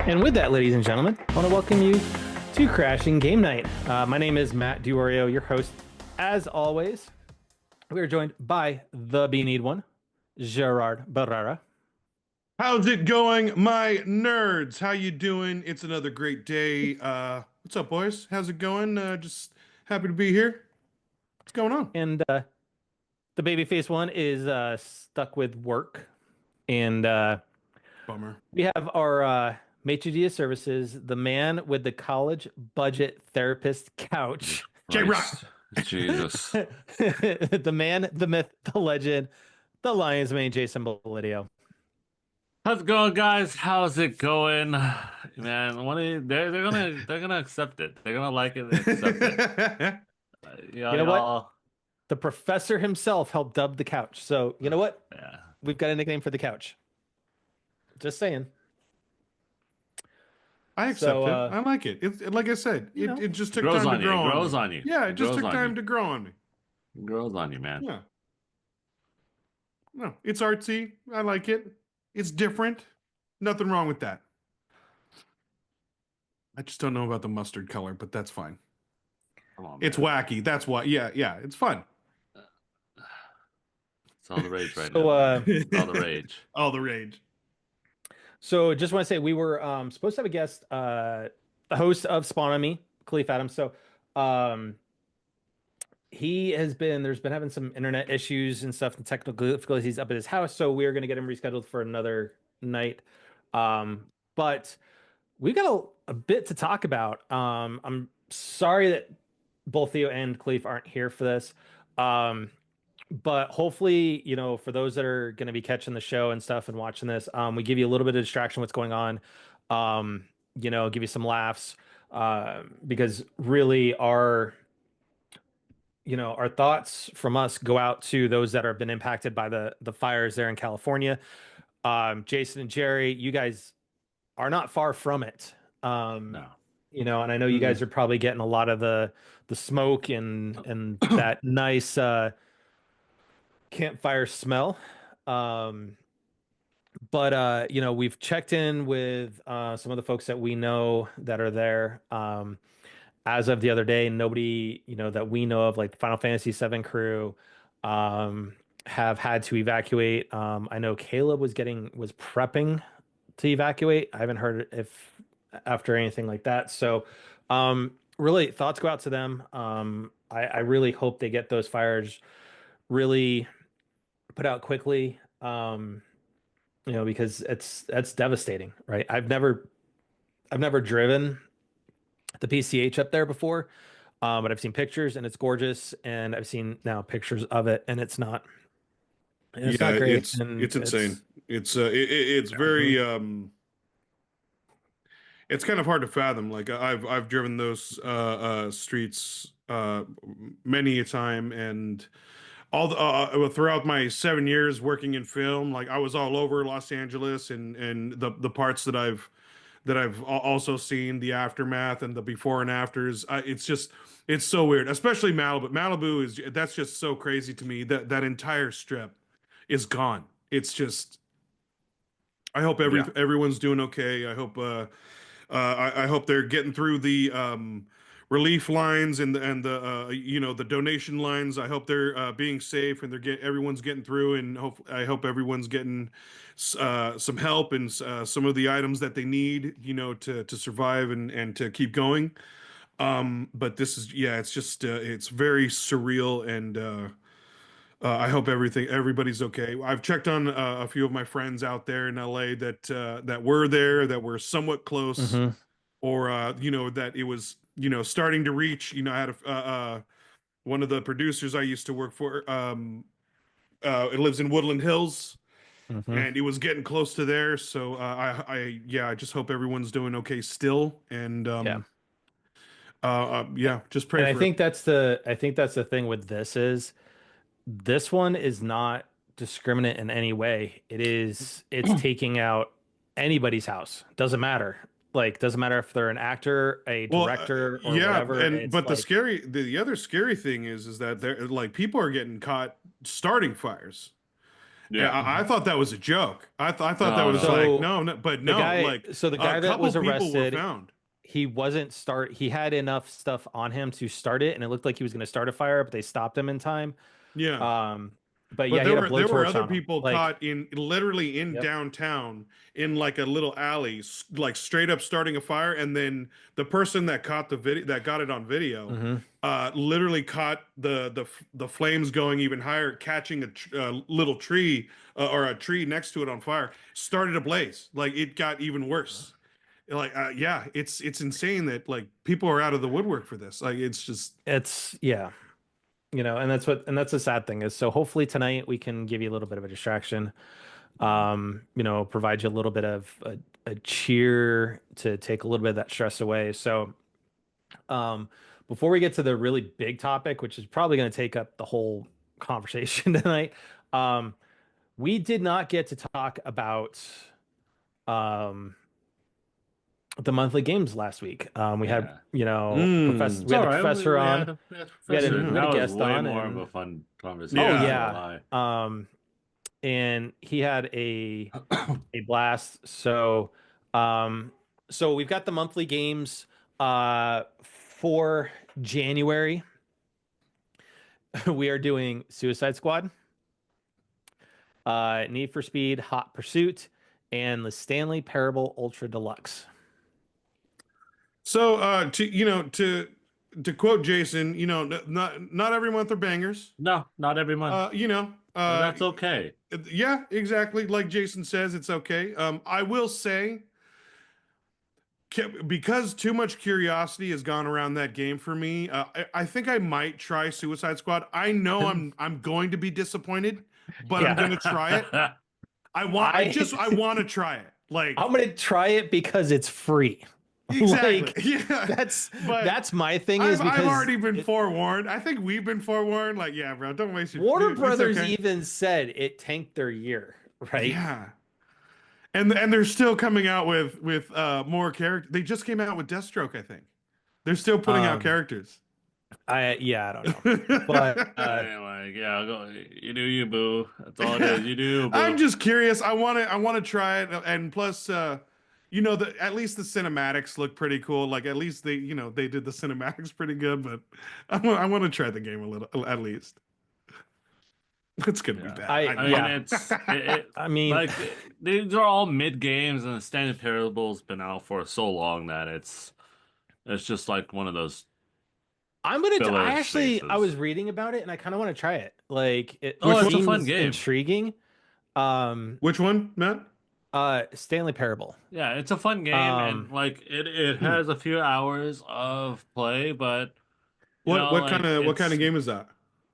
And with that, ladies and gentlemen, I want to welcome you to Crashing Game Night. My name is Matt Diorio, your host. As always, we are joined by the Be One, Gerard Barrera. How's it going, my nerds? How you doing? It's another great day. What's up, boys? How's it going? Just happy to be here. What's going on? And the babyface one is stuck with work. And Bummer. we have our maitre d' services, the man with the college budget therapist couch. J-Rock. Jesus. The man, the myth, the legend, the Lion's Mane, Jason Bolidio. How's it going, guys? How's it going? Man, they're gonna accept it. They're gonna like it and accept it. You know what? The professor himself helped dub the couch. So you know what? Yeah. We've got a nickname for the couch. Just saying. I accept it. I like it. Like I said, it just took grows time on to you. grow It on grows me. on you. Yeah, it It just grows took on time you. to grow on me. It grows on you, man. Yeah. No, it's artsy. I like it. It's different. Nothing wrong with that. I just don't know about the mustard color, but that's fine. Come on, It's man. wacky. That's why. Yeah, it's fun. It's all the rage right So, now. It's all the rage. All the rage. So just want to say we were supposed to have a guest, the host of Spawn on Me, Khalif Adams. So there's been having some internet issues and stuff and technical difficulties up at his house. So we are going to get him rescheduled for another night. But we've got a bit to talk about. I'm sorry that both Theo and Khalif aren't here for this. But hopefully, for those that are going to be catching the show and stuff and watching this, we give you a little bit of distraction what's going on, give you some laughs, because really our thoughts from us go out to those that have been impacted by the fires there in California. Jason and Jerry, you guys are not far from it. No. And I know you guys are probably getting a lot of the smoke and that nice campfire smell. But we've checked in with some of the folks that we know that are there. As of the other day, nobody that we know of, like the Final Fantasy VII crew, have had to evacuate. I know Caleb was prepping to evacuate. I haven't heard if after anything like that. So really thoughts go out to them. I really hope they get those fires really put out quickly, because that's devastating, right? I've never driven the PCH up there before, but I've seen pictures and it's gorgeous, and I've seen now pictures of it and it's not great. It's insane. It's very it's kind of hard to fathom. Like I've driven those streets many a time, and all throughout my 7 years working in film, like I was all over Los Angeles, and the parts that I've also seen, the aftermath and the before and afters. It's so weird, especially Malibu. That's just so crazy to me, that entire strip is gone. It's just, I hope everyone's doing okay. I hope I hope they're getting through the relief lines and the donation lines. I hope they're being safe and everyone's getting through, and I hope everyone's getting some help and some of the items that they need, to survive and to keep going. But this is, it's just it's very surreal, and I hope everybody's okay. I've checked on a few of my friends out there in LA that were there, that were somewhat close, or that it was starting to reach. I had one of the producers I used to work for. It lives in Woodland Hills, and it was getting close to there. So I just hope everyone's doing okay still, and just pray. And for I think that's the thing with this one is not discriminate in any way. It's taking out anybody's house. Doesn't matter. Like, doesn't matter if they're an actor, a director, or whatever. But the other scary thing is that people are getting caught starting fires. And I thought that was a joke. I thought that No, was no. like So, no, but The no, guy, like so the a guy that couple was people were arrested, found. he had enough stuff on him to start it, and it looked like he was going to start a fire, but they stopped him in time. Yeah. Um, but But yeah, he had a there were blowtorch other on him. people Like, caught in literally in yep. downtown in like a little alley, like straight up starting a fire, and then the person that caught the video that got it on video, Mhm. literally caught the flames going even higher, catching a little tree or a tree next to it on fire, started a blaze. Like it got even worse. Like yeah, it's insane that like people are out of the woodwork for this. Like it's just It's yeah, and that's the sad thing is. So hopefully tonight we can give you a little bit of a distraction. Provide you a little bit of a cheer to take a little bit of that stress away. So, um, before we get to the really big topic, which is probably going to take up the whole conversation tonight, um, we did not get to talk about um, the monthly games last week. We had, Yeah. professor, mm, we It's had all the right. professor on. We had We had Professor. yeah. we had a That was guest way on, more of and a fun conversation. oh Yeah. Not yeah, and he had a gonna lie. blast. So we've got the monthly games for January. We are doing Suicide Squad, Need for Speed, Hot Pursuit, and the Stanley Parable Ultra Deluxe. So to quote Jason, not every month are bangers. No, not every month. And that's okay. Yeah, exactly. Like Jason says, it's okay. I will say because too much curiosity has gone around that game for me, I think I might try Suicide Squad. I know I'm going to be disappointed, but I'm Yeah. gonna try it. I want to try it. Like I'm gonna try it because it's free. exactly. Like Yeah. But that's my thing is I've because already been forewarned. I think we've been forewarned. Like, yeah, bro, don't waste your. Warner It's Brothers okay. even said it tanked their year, right? Yeah, and they're still coming out with more characters. They just came out with Deathstroke. I think they're still putting out Um, characters. I don't know. But Yeah, go, you do you, boo. That's all it is. You do, boo. I'm just curious. I want to try it, and plus, at least the cinematics look pretty cool. Like at least they did the cinematics pretty good. But I want to try the game a little at least. It's gonna be bad. I mean, yeah. I mean, like these are all mid games, and the Stanley Parable's been out for so long that it's just like one of those. I spaces. was reading about it and I kind of want to try it. Like it it's a seems fun game. intriguing. Which one, Matt? Stanley Parable. Yeah, it's a fun game, and like it has a few hours of play, but what kind of game is that?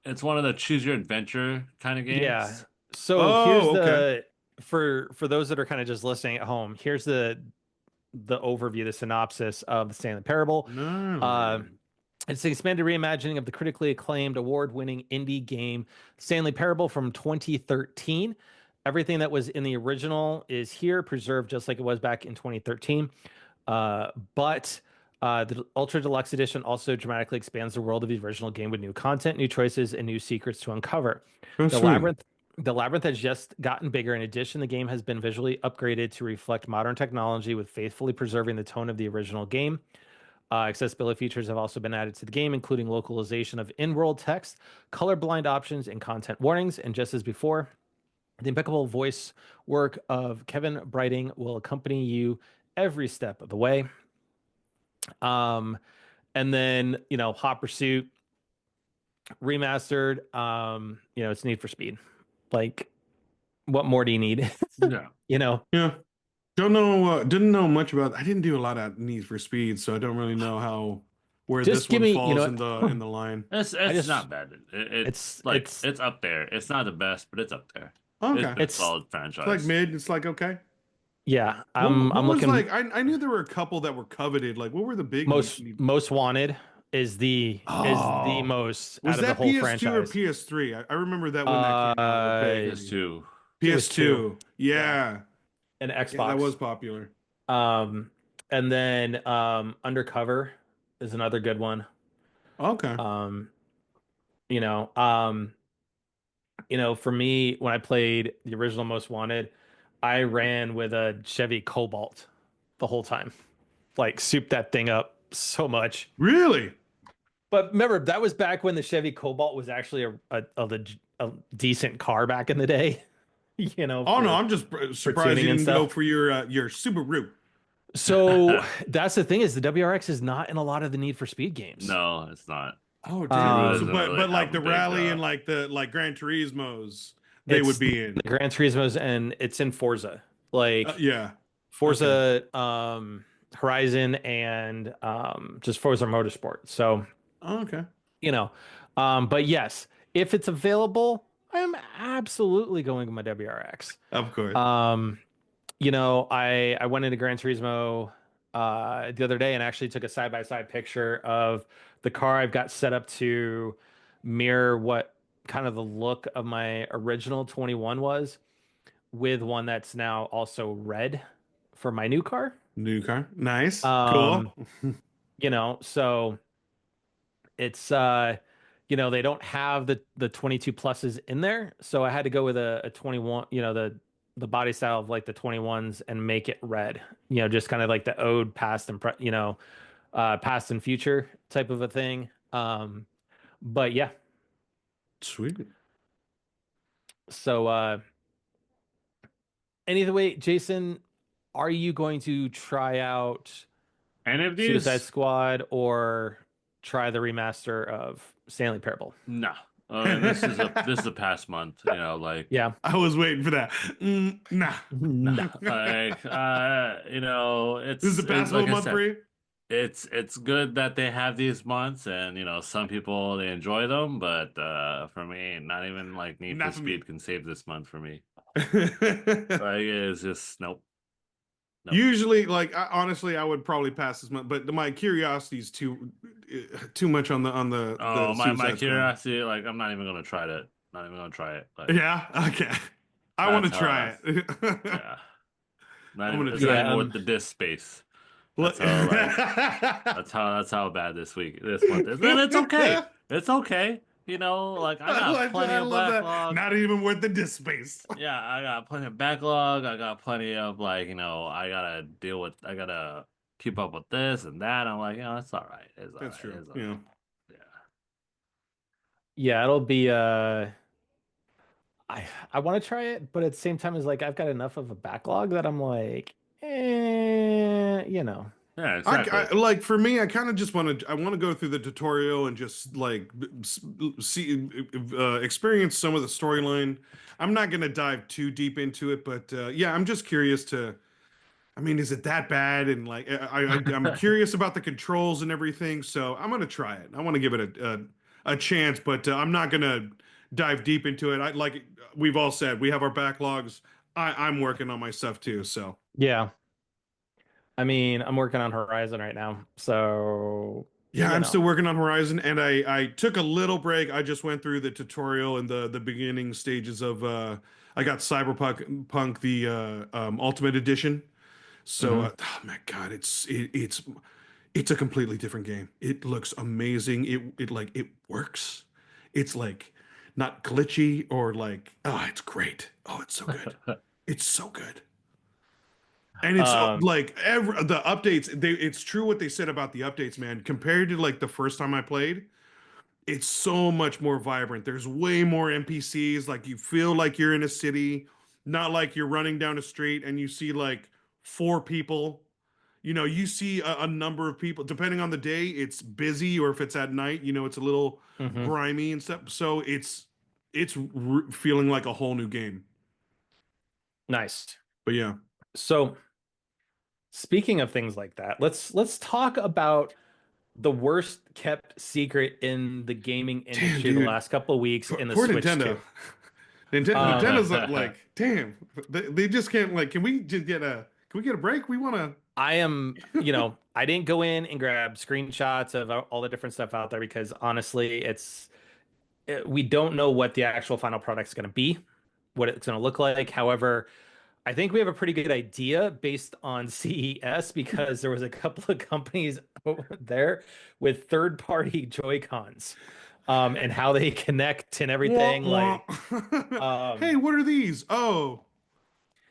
It's one of the choose your adventure kind of games. Yeah. So here's okay. for those that are kind of just listening at home, here's the overview, the synopsis of the Stanley Parable. No. It's an expanded reimagining of the critically acclaimed award-winning indie game Stanley Parable from 2013. Everything that was in the original is here, preserved just like it was back in 2013. But the Ultra Deluxe Edition also dramatically expands the world of the original game with new content, new choices, and new secrets to uncover. The labyrinth has just gotten bigger. In addition, the game has been visually upgraded to reflect modern technology with faithfully preserving the tone of the original game. Accessibility features have also been added to the game, including localization of in-world text, colorblind options, and content warnings. And just as before, the impeccable voice work of Kevin Brighting will accompany you every step of the way. And then, Hot Pursuit remastered, it's Need for Speed. Like, what more do you need? Yeah. Yeah. Don't know. Didn't know much about. I didn't do a lot of Need for Speed, so I don't really know where Just this give one me, falls in the line. It's not bad. It's up there. It's not the best, but it's up there. Okay. It's a solid franchise. It's like mid. It's like okay. Yeah, What I'm was looking. like I knew there were a couple that were coveted. Like what were the big most wanted is the most was out of the that whole PS2 franchise. or PS3? I remember that when that came out. PS2. PS2. Yeah. And Xbox. Yeah, that was popular. And then Undercover is another good one. Okay. For me, when I played the original Most Wanted, I ran with a Chevy Cobalt the whole time. Like souped that thing up so much. Really? But remember, that was back when the Chevy Cobalt was actually a decent car back in the day, Oh no, for I'm just for surprised you tuning and didn't go stuff. for your Subaru. So that's the thing is the WRX is not in a lot of the Need for Speed games. No, it's not. Oh Subaru damn! So, doesn't Um, really but have like a the big. rally and like the Gran Turismos, they would it's be in. the Gran Turismo's and it's in Forza. Like Yeah. Okay. Forza Horizon and just Forza Motorsport. So, Oh, okay. you know, but yes, if it's available, I'm absolutely going with my WRX. Of course. Um, I went into Gran Turismo the other day and actually took a side by side picture of the car I've got set up to mirror what kind of the look of my original 21 was with one that's now also red for my new car. New car. Nice. Cool. Um, so it's they don't have the 22 pluses in there, so I had to go with a 21, the body style of like the 21s and make it red. Just kind of like the ode past and past and future type of a thing. But yeah, Sweet. so anyway, Jason, are you going to try out Any of Suicide these? Squad or try the remaster of Stanley Parable? No. This is a past month. Like Yeah. I was waiting for that. Nah. No. like This is a it's passable like I month said, for you. it's good that they have these months, and some people they enjoy them, but for me, not even like Need Not for for me. Speed can save this month for me. Like it's just nope. Nope. Usually, like honestly, I would probably pass this month, but my curiosity is too much on the Oh, my Suicide Squad. curiosity, like I'm not even gonna try it. Not even gonna try it. Like Yeah. Okay. I want to that's how try it. yeah. Not I'm even gonna it's try not Yeah. even with the disk space. Look- That's how like that's how bad this month is. And it's okay. It's okay. Like I got plenty I of love that. backlog. Not even worth the disk space. Yeah, I got plenty of backlog. I got plenty of I gotta keep up with this and that. I'm like, it's all right. It's all That's right. true. It's all Yeah. right. Yeah. Yeah, it'll be I want to try it, but at the same time it's like I've got enough of a backlog that I'm like, Yeah, exactly. Like for me, I kind of just I want to go through the tutorial and just like see experience some of the storyline. I'm not gonna dive too deep into it, but yeah, I'm just curious to. I mean, is it that bad? And like, I'm curious about the controls and everything, so I'm gonna try it. I want to give it a chance, but I'm not gonna dive deep into it. I like we've all said, we have our backlogs. I'm working on my stuff too, so. Yeah. I mean, I'm working on Horizon right now, so Yeah, I'm still working on Horizon, and I took a little break. I just went through the tutorial and the beginning stages of I got Cyberpunk the Ultimate Edition. So oh my God, it's a completely different game. It looks amazing. It works. It's like not glitchy or like it's great. Oh, it's so good. It's so good. And it's like the updates. It's true what they said about the updates, man. Compared to like the first time I played, it's so much more vibrant. There's way more NPCs. Like you feel like you're in a city, not like you're running down a street and you see like four people. You see a number of people. Depending on the day, it's busy, or if it's at night, it's a little Mhm. grimy and stuff. So it's feeling like a whole new game. Nice. But yeah. So speaking of things like that, let's talk about the worst kept secret in the gaming industry the dude. last couple of weeks in the Poor Switch Nintendo. 2. Nintendo's like, damn, they just can't like. Can we get a break? We want to. I am, I didn't go in and grab screenshots of all the different stuff out there because honestly, we don't know what the actual final product's going to be, what it's going to look like. However, I think we have a pretty good idea based on CES because there was a couple of companies over there with third-party Joy-Cons. and how they connect and everything. Wah, Like, wah. Hey, what are these? Oh,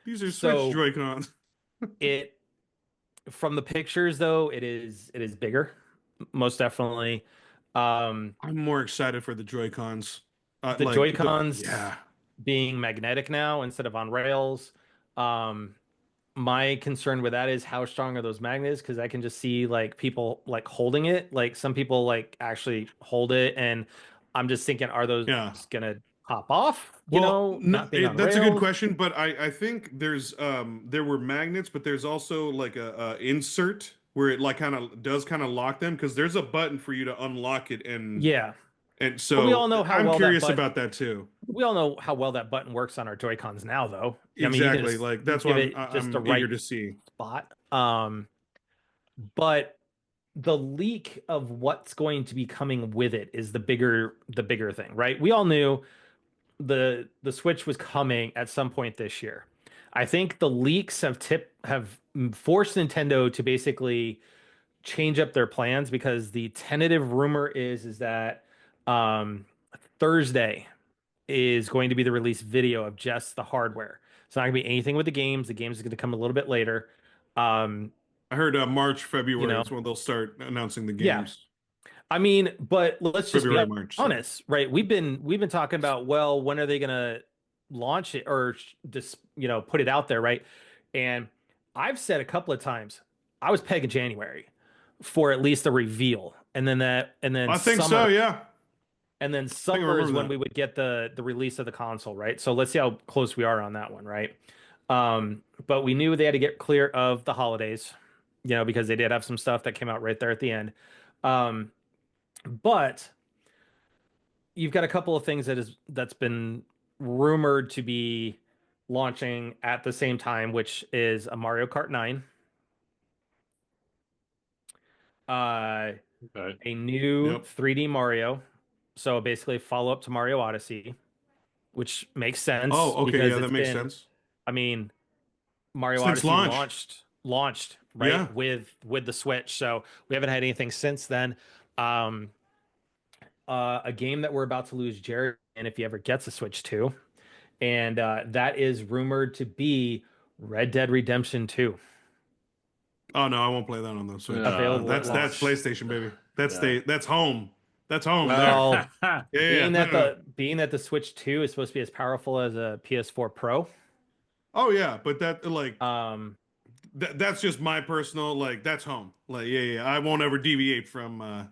these are Switch so Joy-Cons. it from the pictures though, it is bigger, most definitely. Um, I'm more excited for the Joy-Cons. the Joy-Cons Yeah. being magnetic now instead of on rails. Um, my concern with that is how strong are those magnets? Because I can just see like people like holding it. Like some people like actually hold it, and I'm just thinking, are those Yeah. gonna pop off? Well, no, Not being on that's a good rails. question, but I think there were magnets, but there's also like a insert where it like kind of lock them because there's a button for you to unlock it Yeah, and but we so all know how I'm well that curious button. about that too. We all know how well that button works on our Joy Cons now, though. I mean, you can Exactly. just Like you that's why give it just the I'm eager right to see. spot. But the leak of what's going to be coming with it is the bigger thing, right? We all knew the Switch was coming at some point this year. I think the leaks have forced Nintendo to basically change up their plans because the tentative rumor is that um, Thursday is going to be the release video of just the hardware. It's not going to be anything with the games. The games is going to come a little bit later. Um, I heard March, you February know, is when they'll start announcing the yeah. games. I mean, but let's just be February, March. Sorry. honest, right? We've been talking about, well, when are they gonna launch it or just put it out there, right? And I've said a couple of times I was pegging January for at least a reveal, and then I think so. Yeah, I think I summer is remember when that. we would get the release of the console, right? So let's see how close we are on that one, right? But we knew they had to get clear of the holidays, because they did have some stuff that came out right there at the end. Um, but you've got a couple of things that's been rumored to be launching at the same time, which is a Mario Kart 9, uh, Okay. a new Yep. 3D Mario, so basically follow up to Mario Odyssey, which makes sense Oh, okay. because Yeah, it's that makes been, sense. I mean, Mario Since Odyssey launch. launched Yeah. right with the Switch, so we haven't had anything since then. Um, a game that we're about to lose Jared, and if he ever gets a Switch 2, and that is rumored to be Red Dead Redemption 2, Oh no, I won't play that on the Switch. Yeah. available at That's launch. PlayStation, baby. Yeah. That's home. That's home there. Well, Yeah, yeah. being No, that no, no. the Switch 2 is supposed to be as powerful as a PS4 Pro, Oh yeah, but that like um, that's just my personal like that's home. Like yeah. I won't ever deviate from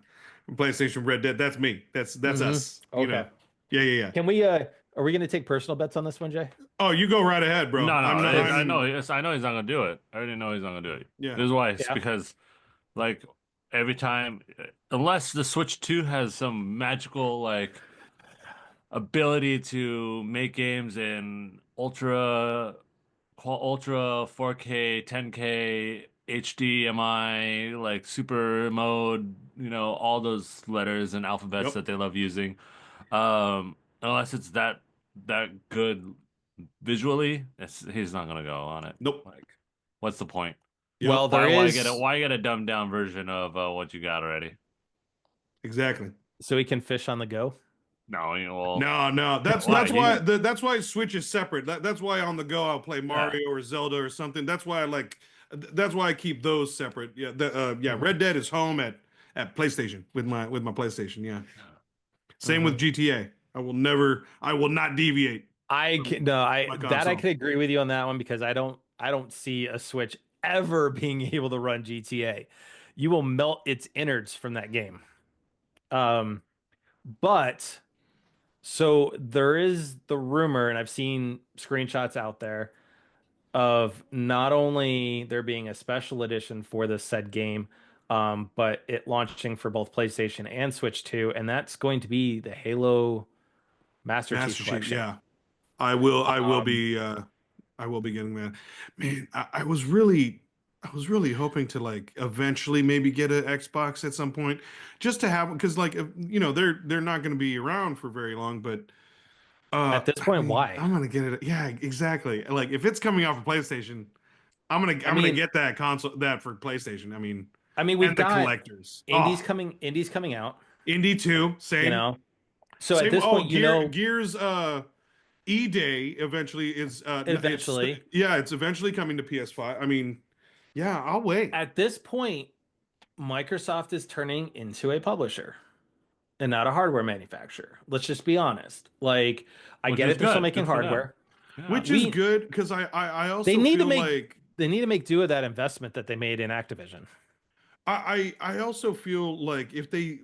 PlayStation Red Dead. That's me. That's mhm. us. Okay. Yeah. Can we are we going to take personal bets on this one, Jay? Oh, you go right ahead, bro. No, I'm not. I I'm know. Yes, I know he's not gonna do it. I already know he's not gonna do it. yeah. This is why. It's Yeah. because, like, every time, unless the Switch 2 has some magical like ability to make games in ultra 4K, 10K, HDMI, like super mode, all those letters and alphabets Yep. that they love using. Unless it's that good visually, he's not gonna go on it. Nope. Like, what's the point? Yep. Well, Why get a dumbed down version of what you got already? Exactly. so we can fish on the go. No, well, No. That's Why? that's why Switch is separate. That's why on the go I'll play Mario or Zelda or something. That's why that's why I keep those separate. Yeah. Red Dead is home at PlayStation with my PlayStation. Yeah. Same with GTA. I will not deviate. I can, no, I my that I console. could agree with you on that one because I don't see a Switch ever being able to run GTA. You will melt its innards from that game. But so there is the rumor, and I've seen screenshots out there of not only there being a special edition for this said game, but it launching for both PlayStation and Switch 2, and that's going to be the Halo Master Chief Master Chief. Collection. Yeah. I will Um, I will be getting that. Man, I was really hoping to like eventually maybe get an Xbox at some point just to have because like they're not going to be around for very long, but at this I point, mean why? I'm gonna get it. Yeah, exactly. Like if it's coming off of PlayStation, I'm I gonna mean, get that console that for PlayStation. I mean, we've And the got collectors. indies coming out, Indie 2, you same. know. So at this point, Gears E-Day eventually is eventually, it's eventually coming to PS5. I mean, yeah, I'll wait. at this point, Microsoft is turning into a publisher and not a hardware manufacturer. Let's just be honest. Like, I Which get is it, they're still good. making Good for them. hardware. Yeah. Which is good because I also They need to feel make like they need to make do with that investment that they made in Activision. I also feel like if they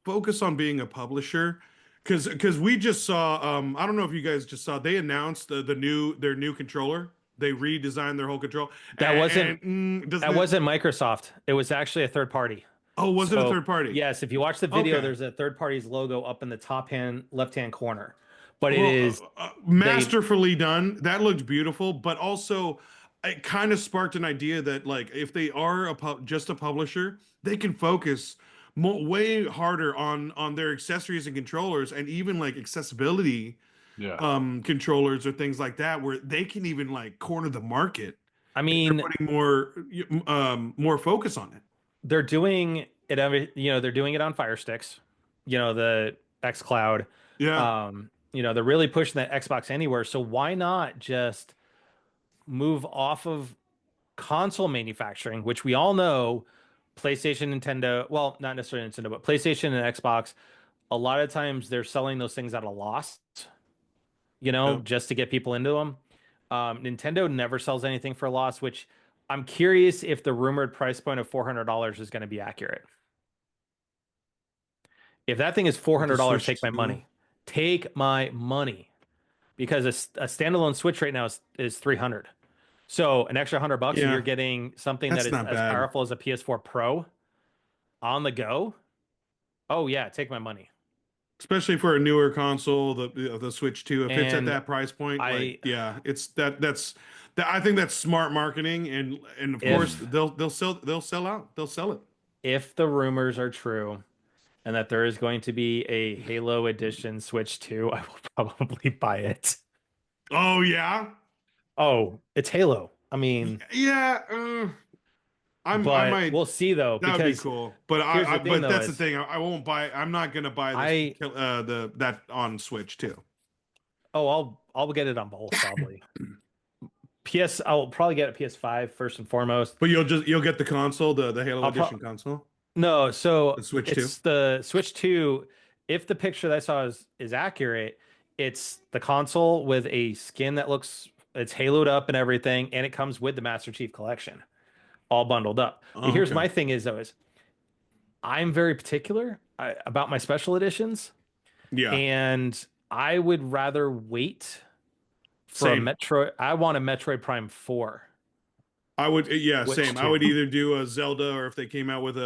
focus on being a publisher, because we just saw I don't know if you guys just saw they announced their new controller. They redesigned their whole control. That wasn't doesn't that it- wasn't Microsoft. It was actually a third party. Oh, was it a So, third party? Yes, if you watch the video, Okay. there's a third party's logo up in the left hand corner. But it Well, is masterfully done. That looked beautiful, but also it kind of sparked an idea that like if they are just a publisher, they can focus way harder on their accessories and controllers, and even like accessibility Yeah. controllers or things like that, where they can even like corner the market. I They're mean, putting more focus on it. they're doing it they're doing it on Fire Sticks, the X Cloud. Yeah. They're really pushing that Xbox Anywhere. So why not just move off of console manufacturing, which we all know PlayStation, Nintendo, well, not necessarily Nintendo, but PlayStation and Xbox, a lot of times they're selling those things at a loss, Yep. just to get people into them. Nintendo never sells anything for a loss, which I'm curious if the rumored price point of $400 is going to be accurate. If that thing is $400, Switch take my 2? money. Take my money. Because a standalone Switch right now is 300. So an extra $100 and Yeah. you're getting something That's that is not as bad. powerful as a PS4 Pro on the go. Oh yeah, take my money. Especially for a newer console, the Switch 2, if it's at And that price point, I it's that's I think that's smart marketing, and of If- course they'll sell out, they'll sell it. if the rumors are true and that there is going to be a Halo edition Switch 2, I will probably buy it. Oh yeah, Oh, it's Halo. I mean, yeah. I but might. we'll see though, That would be because cool, but here's the thing, but though, that's the is- thing. I won't buy. I'm not gonna buy this, that on Switch too. I'll get it on both probably. I'll probably get a PS5 first and foremost. But you'll get the console, the Halo I'll pro- Edition console. No, so The Switch it's the Switch 2. If the picture that I saw is accurate, it's the console with a skin that it's haloed up and everything, and it comes with the Master Chief Collection, all bundled up. But Oh, here's okay. my thing is I'm very particular about my special editions, Yeah, and I would rather wait for Same. I want a Metroid Prime 4. I would. Yeah, Which same. I two? would either do a Zelda, or if they came out with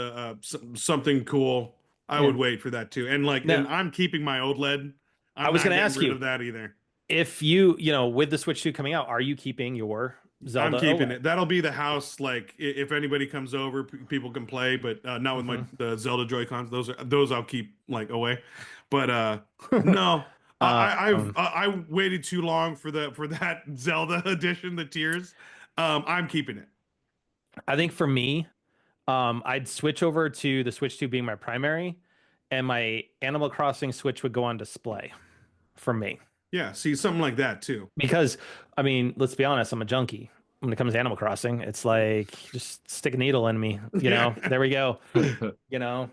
something cool, I Yeah. would wait for that too. And like, Now- and I'm keeping my OLED. I was not gonna getting ask rid you. of that either. If you with the Switch 2 coming out, are you keeping your Zelda? I'm keeping OLED? it. That'll be the house. Like, if anybody comes over, people can play, but not with Mm-hmm. the Zelda Joy Cons. Those I'll keep like away. But no, I waited too long for that Zelda edition, the Tears. I'm keeping it. I think for me, I'd switch over to the Switch 2 being my primary, and my Animal Crossing Switch would go on display for me. Yeah, see something like that too. Because, I mean, let's be honest, I'm a junkie. When it comes to Animal Crossing, it's like just stick a needle in me, Yeah. There we go. I'm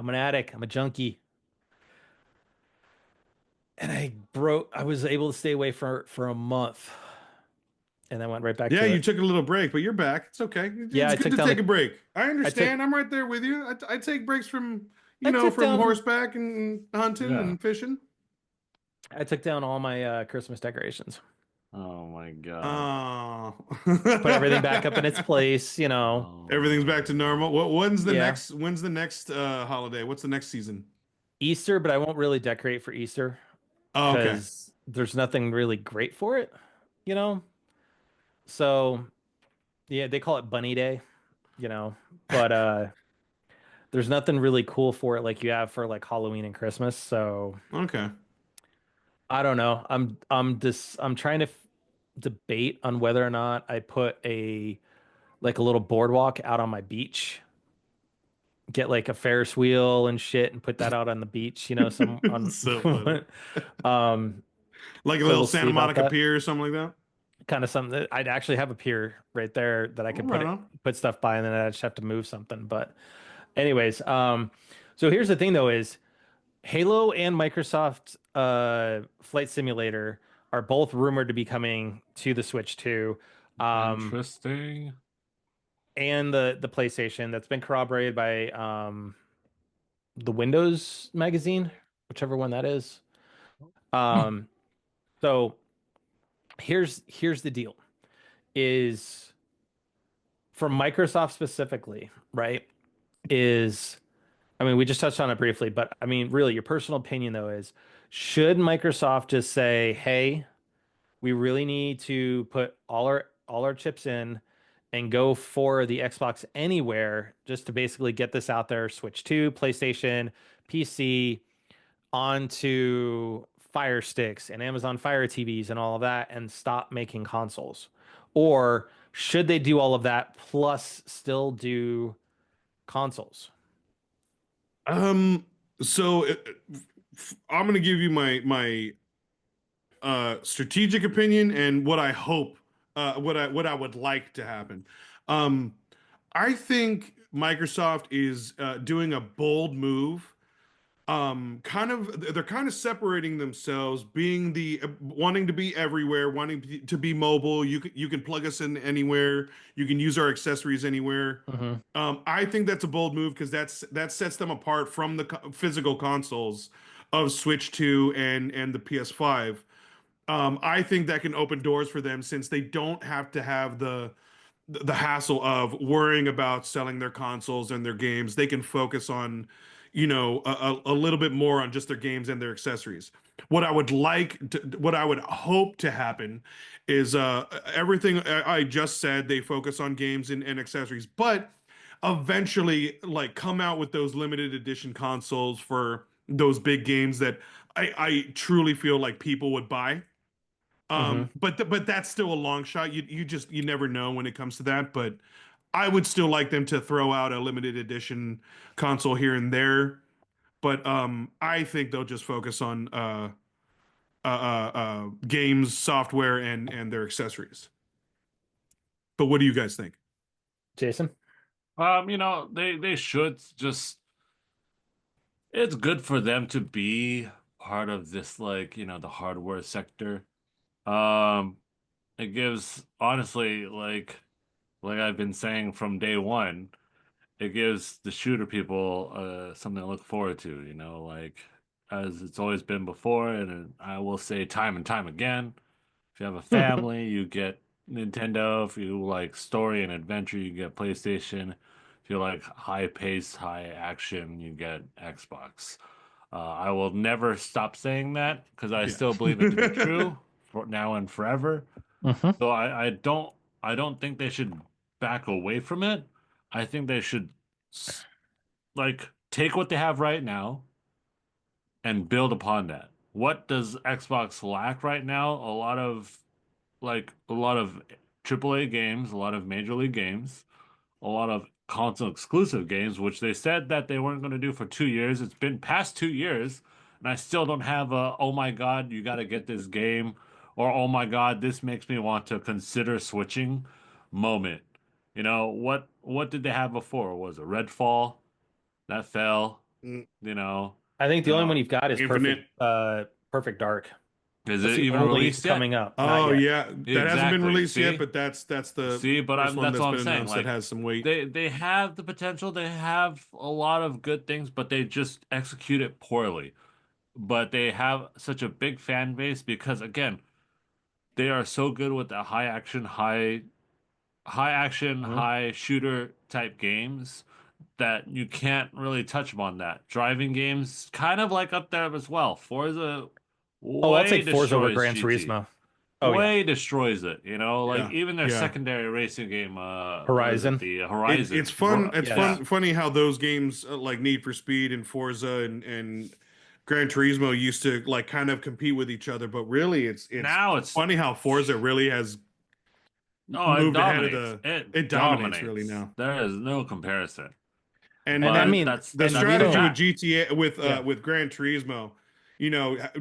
an addict. I'm a junkie. And I was able to stay away for a month. And I went right back Yeah, to you it. took a little break, but you're back. It's okay. Yeah, I It's good took to down take the- a break. I understand. I'm right there with you. I take breaks from I took from down- horseback and hunting Yeah. and fishing. I took down all my Christmas decorations. Oh my god. Oh, Put everything back up in its place, Oh. Everything's back to normal. When's the Yeah. next? When's the next holiday? What's the next season? Easter, but I won't really decorate for Easter Oh, okay. because there's nothing really great for it, So, yeah, they call it Bunny Day, but there's nothing really cool for it like you have for like Halloween and Christmas. So Okay. I don't know. I'm trying to debate on whether or not I put a little boardwalk out on my beach, get like a Ferris wheel and shit and put that out on the beach, you know, some on So funny. um Like a so little we'll see Santa about Monica that. Pier or something like that. Kind of something that I'd actually have a pier right there that I Oh, could right on. put stuff by, and then I'd just have to move something. But anyways, so here's the thing though is Halo and Microsoft Flight Simulator are both rumored to be coming to the Switch 2. Interesting. And the PlayStation. That's been corroborated by the Windows magazine, whichever one that is. Um, so here's the deal is for Microsoft specifically, right? Is I mean, we just touched on it briefly, but I mean, really, your personal opinion though is should Microsoft just say, "Hey, we really need to put all our chips in and go for the Xbox Anywhere just to basically get this out there, Switch 2, PlayStation, PC, onto Fire Sticks and Amazon Fire TVs and all of that and stop making consoles?" Or should they do all of that plus still do consoles? Um, so I'm gonna give you my strategic opinion and what I hope, what I would like to happen. Um, I think Microsoft is doing a bold move. Kind of they're kind of separating themselves, being the wanting to be everywhere, wanting to be mobile. You can plug us in anywhere. You can use our accessories anywhere. Hmm. I think that's a bold move because that sets them apart from the physical consoles of Switch 2 and the PS5. I think that can open doors for them since they don't have to have the hassle of worrying about selling their consoles and their games. They can focus on, a little bit more on just their games and their accessories. What I would hope to happen is everything I just said. They focus on games and accessories, but eventually, like, come out with those limited edition consoles for those big games that I truly feel like people would buy. Hmm. But that's still a long shot. You never know when it comes to that. But I would still like them to throw out a limited edition console here and there. But I think they'll just focus on games, software, and their accessories. But what do you guys think? Jason? They should just. It's good for them to be part of this, like, the hardware sector. Um, it gives, honestly, like I've been saying from day one, it gives the shooter people something to look forward to, like as it's always been before, and I will say time and time again, if you have a family, you get Nintendo. If you like story and adventure, you get PlayStation. If you like high pace, high action, you get Xbox. I will never stop saying that because I still believe it to be Yeah. true for now and forever. Hmm. So I don't think they should back away from it. I think they should s- like take what they have right now and build upon that. What does Xbox lack right now? A lot of AAA games, a lot of Major League games, a lot of console exclusive games, which they said that they weren't going to do for 2 years. It's been past 2 years, and I still don't have a, oh my God, you got to get this game, or oh my God, this makes me want to consider switching moment. What did they have before? Was it Redfall? That fell, Mm, you know. I think the only one Uh, you've got is Infinite. Perfect Dark. is That's it the even only released yet? coming up. Not Oh yet. yeah, that hasn't been Exactly. released yet, See? but that's the See, but first I'm one that's that's what I'm been saying. announced that Like has some weight. they have the potential, they have a lot of good things, but they just execute it poorly. But they have such a big fan base because again, they are so good with the Hmm. high shooter type games that you can't really touch them on that. Driving games kind of like up there as well. Forza Oh, I'll way take Forza over destroys Gran GT. Turismo. Oh yeah, Way destroys it, like Yeah, even their yeah. secondary racing game, what is it? Horizon. The It's Horizon. fun. It's Yeah. Yes. funny how those games like Need for Speed and Forza and Gran Turismo used to like kind of compete with each other, but really it's Now it's funny how Forza really has no, it moved ahead of dominates. the It it dominates really dominates. now. There is no comparison. And And I But mean, that's the and that's strategy that. with GTA Yeah. with Gran Turismo,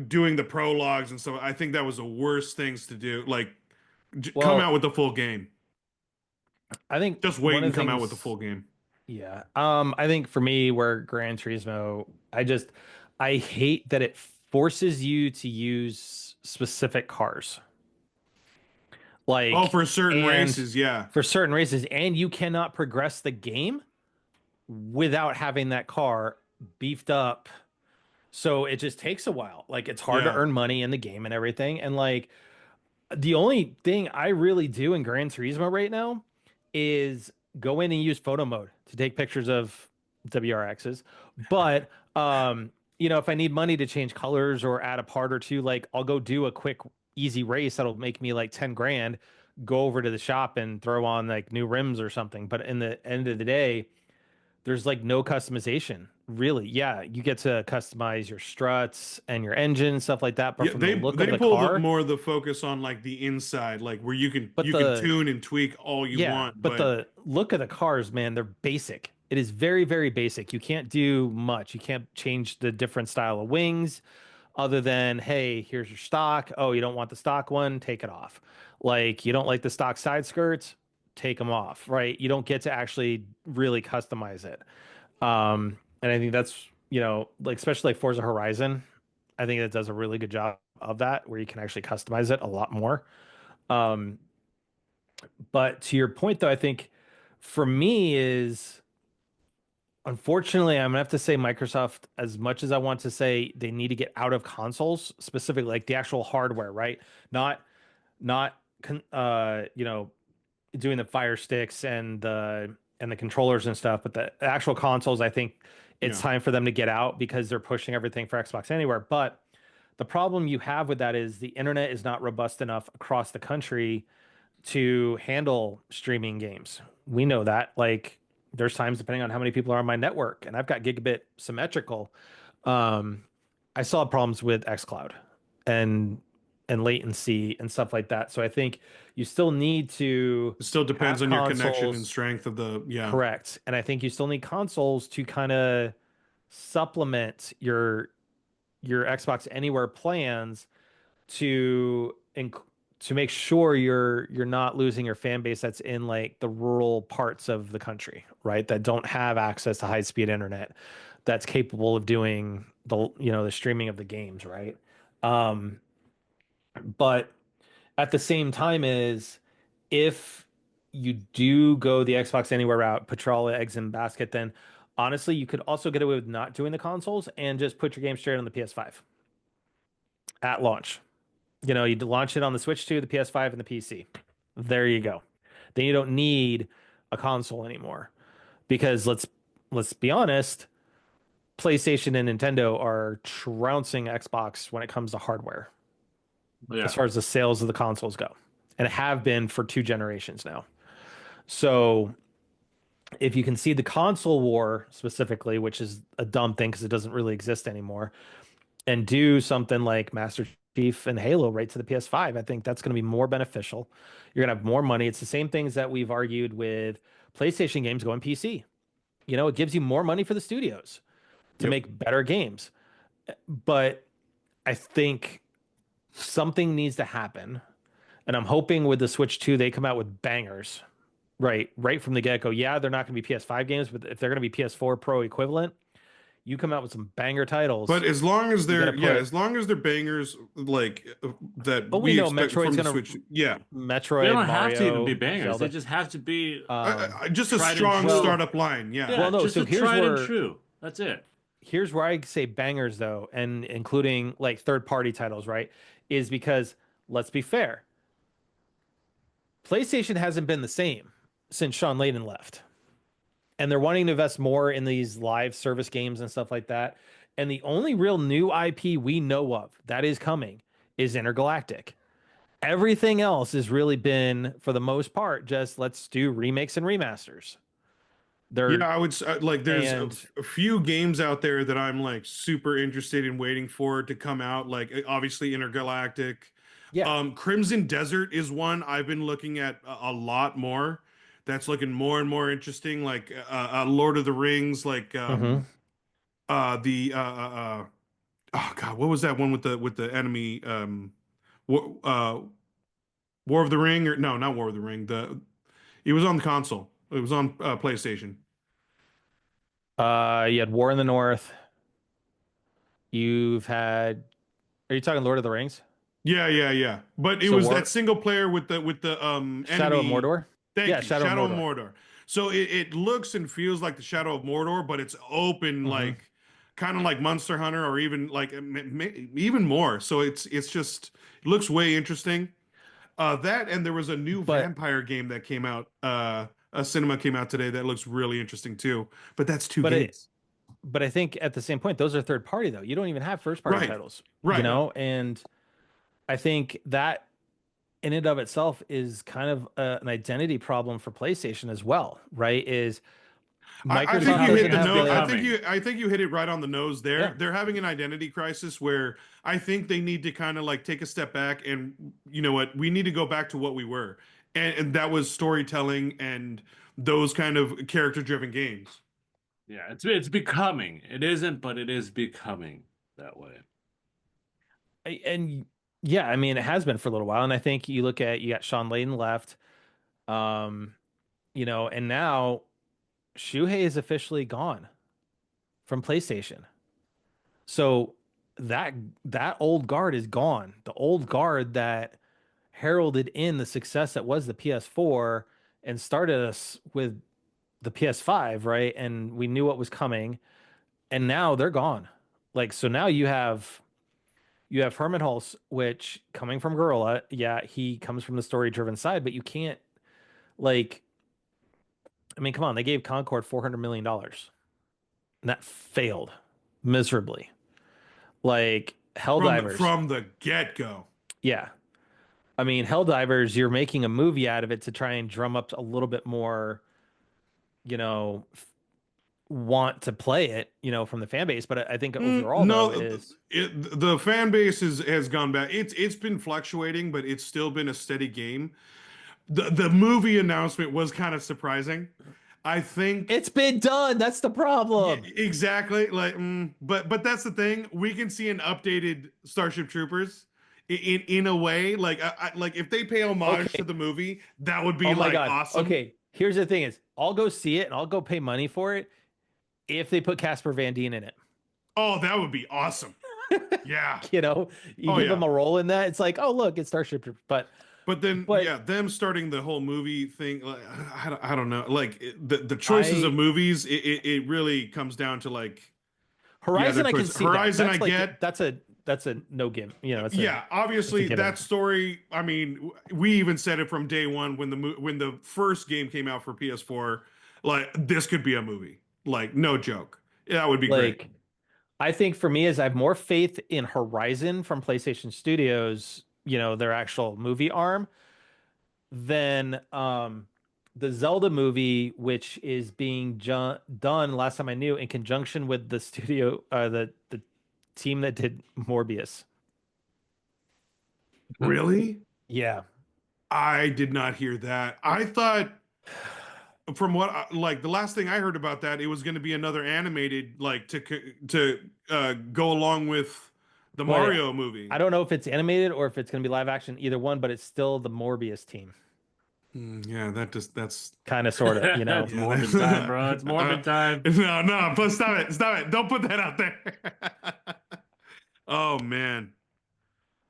doing the prologues and stuff. I think that was the worst things to do. Like, come out well, with the full game. I think Just wait one and of the come out with the things, full game. yeah. I think for me, where Gran Turismo, I hate that it forces you to use specific cars. Oh, Like, for certain and races, yeah. for certain races, and you cannot progress the game without having that car beefed up. So it just takes a while. Like, it's hard to Yeah. earn money in the game and everything. And like, the only thing I really do in Gran Turismo right now is go in and use photo mode to take pictures of WRXs. But if I need money to change colors or add a part or two, like I'll go do a quick easy race that'll make me like 10 grand, go over to the shop and throw on like new rims or something. But in the end of the day, there's like no customization really. Yeah, you get to customize your struts and your engine, stuff like that. But Yeah, from the look of they the pulled up car, more of the focus on like the inside, like where but you can the tune and tweak all you yeah, want, but but the look of the cars, man, they're basic. It is very, very basic. You can't do much. You can't change the different style of wings other than, hey, here's your stock. Oh, you don't want the stock one? Take it off. Like, you don't like the stock side skirts? Take them off, right? You don't get to actually really customize it. And I think that's, like, especially like Forza Horizon, I think it does a really good job of that where you can actually customize it a lot more. Um, but to your point, though, I think for me is unfortunately, I'm gonna have to say Microsoft, as much as I want to say they need to get out of consoles, specifically like the actual hardware, right? Not doing the Fire Sticks and the controllers and stuff, but the actual consoles, I think it's yeah. time for them to get out because they're pushing everything for Xbox Anywhere. But the problem you have with that is the internet is not robust enough across the country to handle streaming games. We know that. Like, there's times depending on how many people are on my network, and I've got gigabit symmetrical. Um, I saw problems with xCloud and latency and stuff like that. So I think you still need to It still depends have on your connection and consoles, strength of the yeah. correct. And I think you still need consoles to kind of supplement your Xbox Anywhere plans to to make sure you're not losing your fan base that's in like the rural parts of the country, right? That don't have access to high speed internet that's capable of doing the streaming of the games, right? Um, but at the same time is if you do go the Xbox Anywhere route, put all the eggs in basket, then honestly, you could also get away with not doing the consoles and just put your game straight on the PS5 at launch. You launch it on the Switch 2, the PS5, and the PC. There you go. Then you don't need a console anymore because let's be honest, PlayStation and Nintendo are trouncing Xbox when it comes to hardware Yeah. as far as the sales of the consoles go, and have been for 2 generations now. So if you can see the console war specifically, which is a dumb thing because it doesn't really exist anymore, and do something like Master Chief and Halo right to the PS5, I think that's going to be more beneficial. You're going to have more money. It's the same things that we've argued with PlayStation games going PC. It gives you more money for the studios to Yep. make better games. But I think something needs to happen. And I'm hoping with the Switch 2, they come out with bangers, right from the get-go. Yeah, they're not going to be PS5 games, but if they're going to be PS4 Pro equivalent, you come out with some banger titles. But as long as You got to they're put as long as they're bangers like that But we we know expect Metroid's from the gonna Switch. Yeah. They Metroid, don't have to even be Mario, bangers. They Zelda. just have to be Just a tried and strong true. startup line. Yeah. yeah, Well, no, just so a tried and true. That's it. here's where I say bangers though, and including like third-party titles, right? Is because let's be fair, PlayStation hasn't been the same since Sean Layden left, and they're wanting to invest more in these live service games and stuff like that. And the only real new IP we know of that is coming is Intergalactic. Everything else has really been, for the most part, just let's do remakes and remasters. Yeah, They're I would like there's and a few games out there that I'm like super interested in waiting for to come out, like obviously Intergalactic. yeah, Crimson Desert is one I've been looking at a lot more. that's looking more and more interesting, like Lord of the Rings, like Mhm. the oh god, what was that one with the enemy War, War of the Ring, or no, not War of the Ring. It was on the console. It was on PlayStation. You had War in the North. You've had. Are you talking Lord of the Rings? Yeah, yeah, yeah. But it So was that War single player with the Shadow of enemy. Mordor? Yeah, Thank you, Shadow of Shadow of Mordor. Mordor. So it looks and feels like the Shadow of Mordor, but it's open, Hmm. like kind of like Monster Hunter, or even like even more. So it's just it looks way interesting. That, and there was a new But vampire game that came out. A cinema came out today that looks really interesting too. But that's two but it games. but I think at the same point, those are third party though. You don't even have first party Right, titles, right. and I think that in and of itself is kind of an identity problem for PlayStation as well, right? Is I It's think Microsoft you becoming. hit doesn't the It's have note. the becoming. I think you hit it right on the nose there. yeah. They're having an identity crisis where I think they need to kind of like take a step back, and you know what? We need to go back to what we were. And that was storytelling and those kind of character driven games. Yeah, it's becoming. It isn't, but it is becoming that way. And yeah, I mean it has been for a little while, and I think you got Sean Layden left, um, and now Shuhei is officially gone from PlayStation. So that that old guard is gone. The old guard that heralded in the success that was the PS4 and started us with the PS5, right? And we knew what was coming, and now they're gone. Like so now you have Herman Hulse, which coming from Gorilla, yeah, he comes from the story-driven side, but you can't like I mean, come on, they gave Concord $400 million. And that failed miserably. Like Helldivers, From the get go. yeah. I mean, Helldivers, you're making a movie out of it to try and drum up a little bit more, you know, want to play it, from the fan base. But I think overall, though, No, is the fan base has gone back. It's been fluctuating, but it's still been a steady game. The movie announcement was kind of surprising. I think. it's been done. That's the Yeah, problem. exactly. Like, but that's the thing. We can see an updated Starship Troopers in a way. Like, like if they pay homage to Okay. the movie, that would be Oh my like God. awesome. Okay. Here's the thing: is I'll go see it and I'll go pay money for it if they put Casper Van Dien in it. Oh, that would be awesome. Yeah. You know, you Oh give yeah. him a role in that. It's like, oh look, it's Starship Troopers. But then, But yeah, them starting the whole movie thing, like, I don't know. Like the choices of I movies, it really comes down to like, yeah, their Horizon, I can choice. see that. Horizon, I That's like get. that's a no give. Yeah, It's a obviously given. that story. I mean, we even said it from day one when when the first game came out for PS4. Like this could be a movie. Like no joke. That would be great. Like I think for me is I have more faith in Horizon from PlayStation Studios, their actual movie arm, than the Zelda movie, which is being done last time I knew in conjunction with the studio, the team that did Morbius. Really? Yeah. I did not hear that. I thought from what like the last thing I heard about that, it was going to be another animated like to go along with the But Mario movie. I don't know if it's animated or if it's going to be live action, either one, but it's still the Morbius team, Yeah, that's kind of, sort of, It's yeah. Morbid time, bro. It's Morbid time. No, but stop it, don't put that out there. Oh man,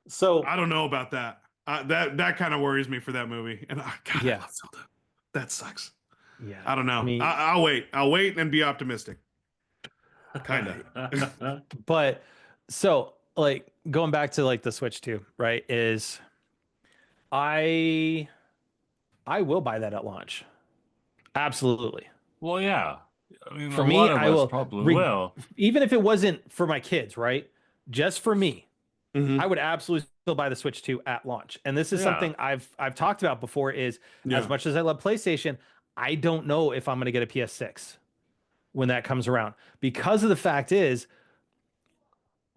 So I don't know about that. That kind of worries me for that movie. And God, I yeah, love Zelda. That sucks. yeah. I don't I know. mean, I'll wait. I'll wait and be optimistic. Kinda. but so like going back to like the Switch 2, right? Is I I will buy that at launch. Absolutely. Well, yeah. I mean, For a me, lot of I us will probably will. even if it wasn't for my kids, right? Just for me, Mhm. I would absolutely still buy the Switch 2 at launch. And this is Yeah. something I've talked about before is as Yeah. much as I love PlayStation, I don't know if I'm going to get a PS6 when that comes around because of the fact is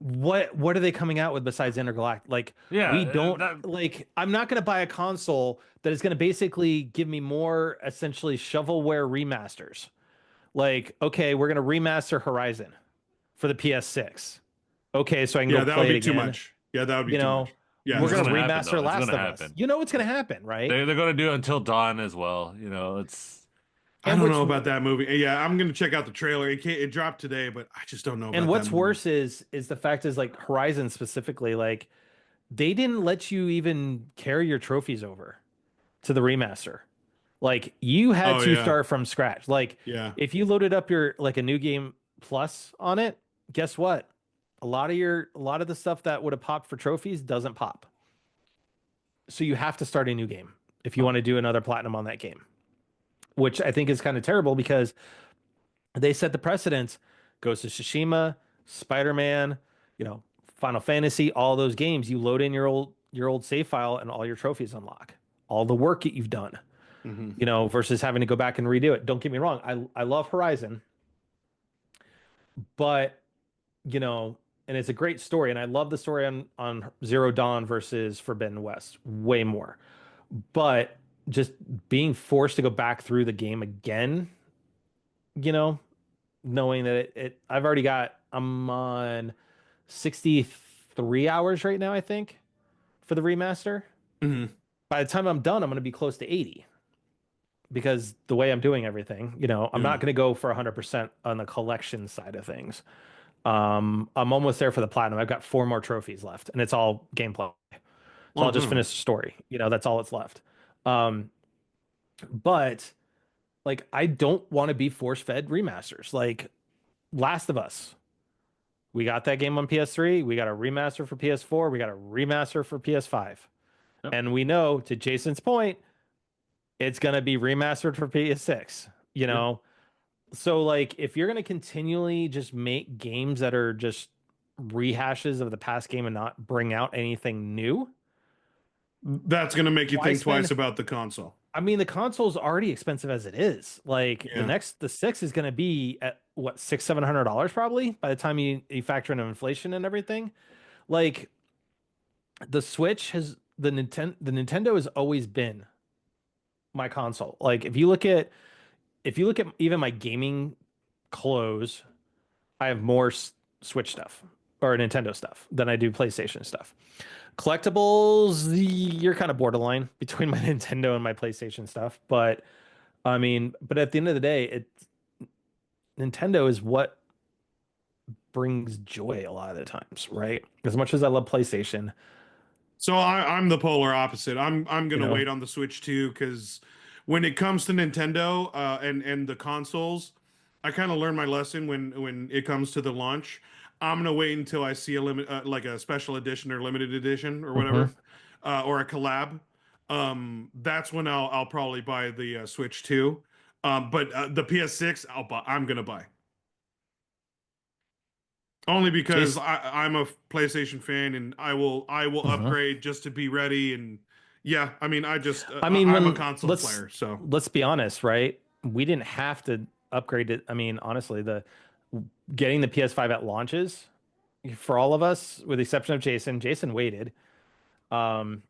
what are they coming out with besides Intergalactic? Like Yeah, we don't that like I'm not going to buy a console that is going to basically give me more essentially shovelware remasters. Like, okay, we're going to remaster Horizon for the PS6. Okay, so I can Yeah, go that would play it be too again. much. Yeah, that would be You too know, much. Yeah, we're it's going to gonna happen though. remaster It's Last gonna of Us. happen. You know what's going to happen, right? They're gonna do it Until Dawn as well. You know, it's I And don't what's know about that movie. Yeah, I'm gonna check out the trailer. It dropped today, but I just don't know and about that what's movie. worse is the fact is like Horizon specifically, like they didn't let you even carry your trophies over to the remaster. Like you had Oh to yeah, start from scratch. Like yeah. if you loaded up your like a new game plus on it, guess what? A lot of the stuff that would have popped for trophies doesn't pop. So you have to start a new game if you want to do another platinum on that game, which I think is kind of terrible because they set the precedent. Ghost of Tsushima, Spider-Man, you know, Final Fantasy, all those games, you load in your old save file and all your trophies unlock. All the work that you've done, Hmm. you know, versus having to go back and redo it. Don't get me wrong, I love Horizon, but you know, and it's a great story, and I love the story on Zero Dawn versus Forbidden West way more. But just being forced to go back through the game again, you know, knowing that I've already got I'm on 63 hours right now, I think, for the remaster. Hmm. By the time I'm done, I'm going to be close to 80 because the way I'm doing everything, you know, I'm Yeah. not going to go for 100% on the collection side of things. I'm almost there for the platinum. I've got 4 more trophies left, and it's all gameplay. So Oh I'll just no. finish the story. You know, that's all that's left. Um, but like, I don't want to be force fed remasters. Like Last of Us, we got that game on PS3. We got a remaster for PS4. We got a remaster for PS5. Yep. And we know, to Jason's point, it's gonna be remastered for PS6. You Yeah. know, so like if you're gonna continually just make games that are just rehashes of the past game and not bring out anything new, That's gonna make you why think twice spend? about the console. I mean, the console's already expensive as it is. Like Yeah. the six is gonna be at what, $600-700 probably by the time you factor in inflation and everything. Like the Switch has the Nintendo has always been my console. Like if you look at even my gaming clothes, I have more Switch stuff or Nintendo stuff than I do PlayStation stuff. Collectibles, you're kind of borderline between my Nintendo and my PlayStation stuff, but I mean, but at the end of the day, Nintendo is what brings joy a lot of the times, right? As much as I love PlayStation, So I'm the polar opposite. I'm you gonna know. wait on the Switch too, because when it comes to Nintendo and the consoles, I kind of learned my lesson when it comes to the launch. I'm gonna wait until I see a limit like a special edition or limited edition or Mhm. whatever, or a collab. That's when I'll probably buy the Switch too. But the PS6 I'm gonna buy. Only because Jason, I'm a PlayStation fan and I will mhm. upgrade just to be ready. And yeah, I mean I mean, I'm a when console player, so let's be honest, right? We didn't have to upgrade it. I mean, honestly, the getting the PS5 at launches for all of us, with the exception of Jason, Jason waited. Um,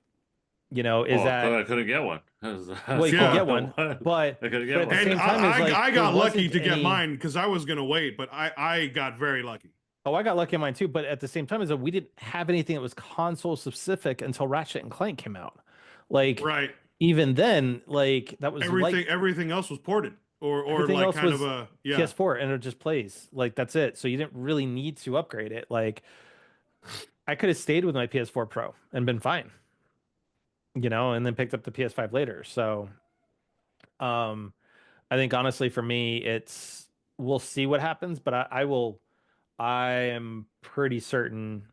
you know, is well, that I couldn't get one. well, you That's could yeah. get one, but I couldn't but get at the one. And same time, is like I there got lucky wasn't to get any. mine because I was gonna wait, but I got very lucky. Oh, I got lucky on mine too. But at the same time, is that we didn't have anything that was console specific until Ratchet and Clank came out. Like Right. even then, like that was like Everything else was ported or everything like else kind of was a yeah. PS4 and it just plays. Like that's it. So you didn't really need to upgrade it. Like I could have stayed with my PS4 Pro and been fine, you know, and then picked up the PS5 later. So um I think honestly for me, it's we'll see what happens, but I am pretty certain,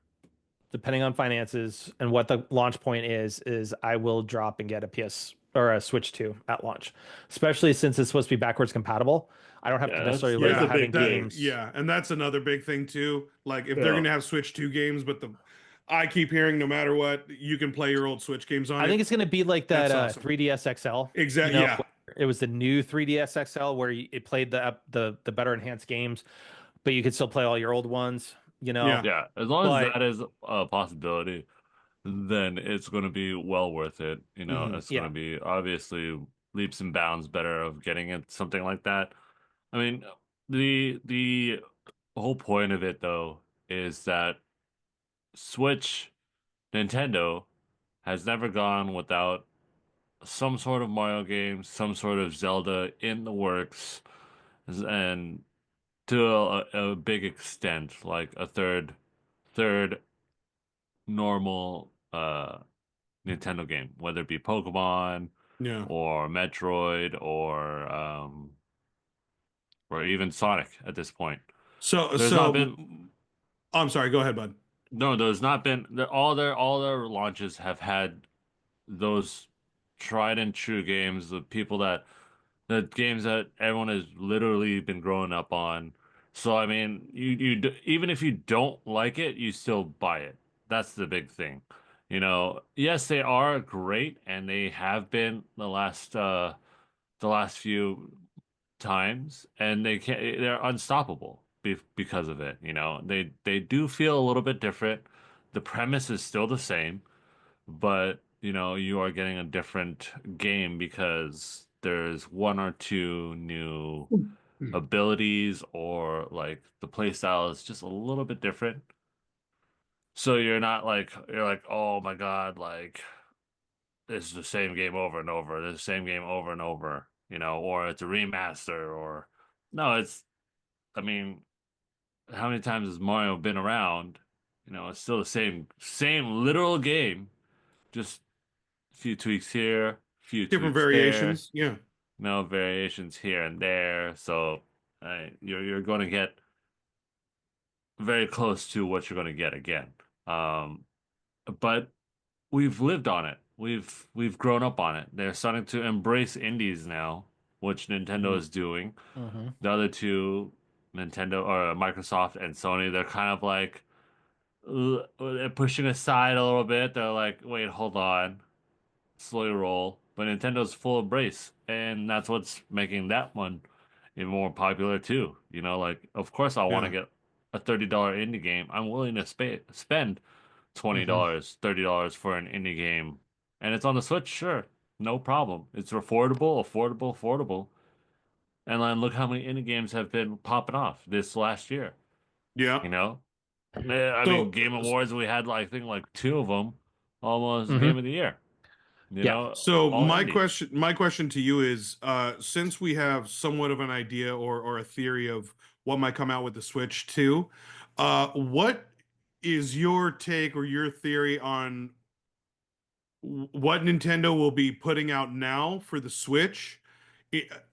depending on finances and what the launch point is I will drop and get a PS or a Switch 2 at launch, especially since it's supposed to be backwards compatible. I don't have to Yeah, necessarily worry that's Yeah, a about having big thing. games. yeah, and that's another big thing too. Like if they're Yeah. gonna have Switch 2 games, but the I keep hearing no matter what, you can play your old Switch games on I it. think it's going to be like that That's awesome. 3DS XL, you Exactly. know, Yeah. it was the new 3DS XL where it played the better enhanced games, but you could still play all your old ones. you know. Yeah. Yeah, as long as But that is a possibility, then it's going to be well worth it. You know, Mhm. it's going yeah, to be obviously leaps and bounds better of getting it something like that. I mean, the whole point of it though is that Switch, Nintendo has never gone without some sort of Mario game, some sort of Zelda in the works, and to a big extent, like a third normal Nintendo game, whether it be Pokemon Yeah. or Metroid or even Sonic at this point. So There's not so been I'm sorry. Go ahead, bud. no, there's not been all their launches have had those tried and true games, the games that everyone has literally been growing up on. So I mean, even if you don't like it, you still buy it. That's the big thing. You know, yes, they are great, and they have been the last few times, and they're unstoppable because of it. You know, they do feel a little bit different. The premise is still the same, but you know, you are getting a different game because there's one or two new abilities, or like the play style is just a little bit different. So you're like, oh my God, like this is the same game over and over. This is the same game over and over, you know, or it's a remaster, or no, it's I mean, how many times has Mario been around? You know, it's still the same literal game, just a few tweaks here, a few Different tweaks there, variations. Yeah. no variations here and there. So you're going to get very close to what you're going to get again. Um, but we've lived on it. We've grown up on it. They're starting to embrace indies now, which Nintendo Mhm. is doing. hmm The other two, Nintendo or Microsoft and Sony, they're kind of like they're pushing aside a little bit. They're like, wait, hold on, slowly roll. But Nintendo's full embrace, and that's what's making that one even more popular too. You know, like of course I want to Yeah. get a $30 indie game. I'm willing to spend hmm $20, $30 for an indie game, and it's on the Switch. Sure, no problem. It's affordable. And then look how many indie games have been popping off this last year. Yeah. You know, I mean, So Game Awards, we had like I think like two of them, almost hmm Game of the Year. You Yeah. know, so all my indie. question to you is since we have somewhat of an idea or a theory of what might come out with the Switch 2, what is your take or your theory on what Nintendo will be putting out now for the Switch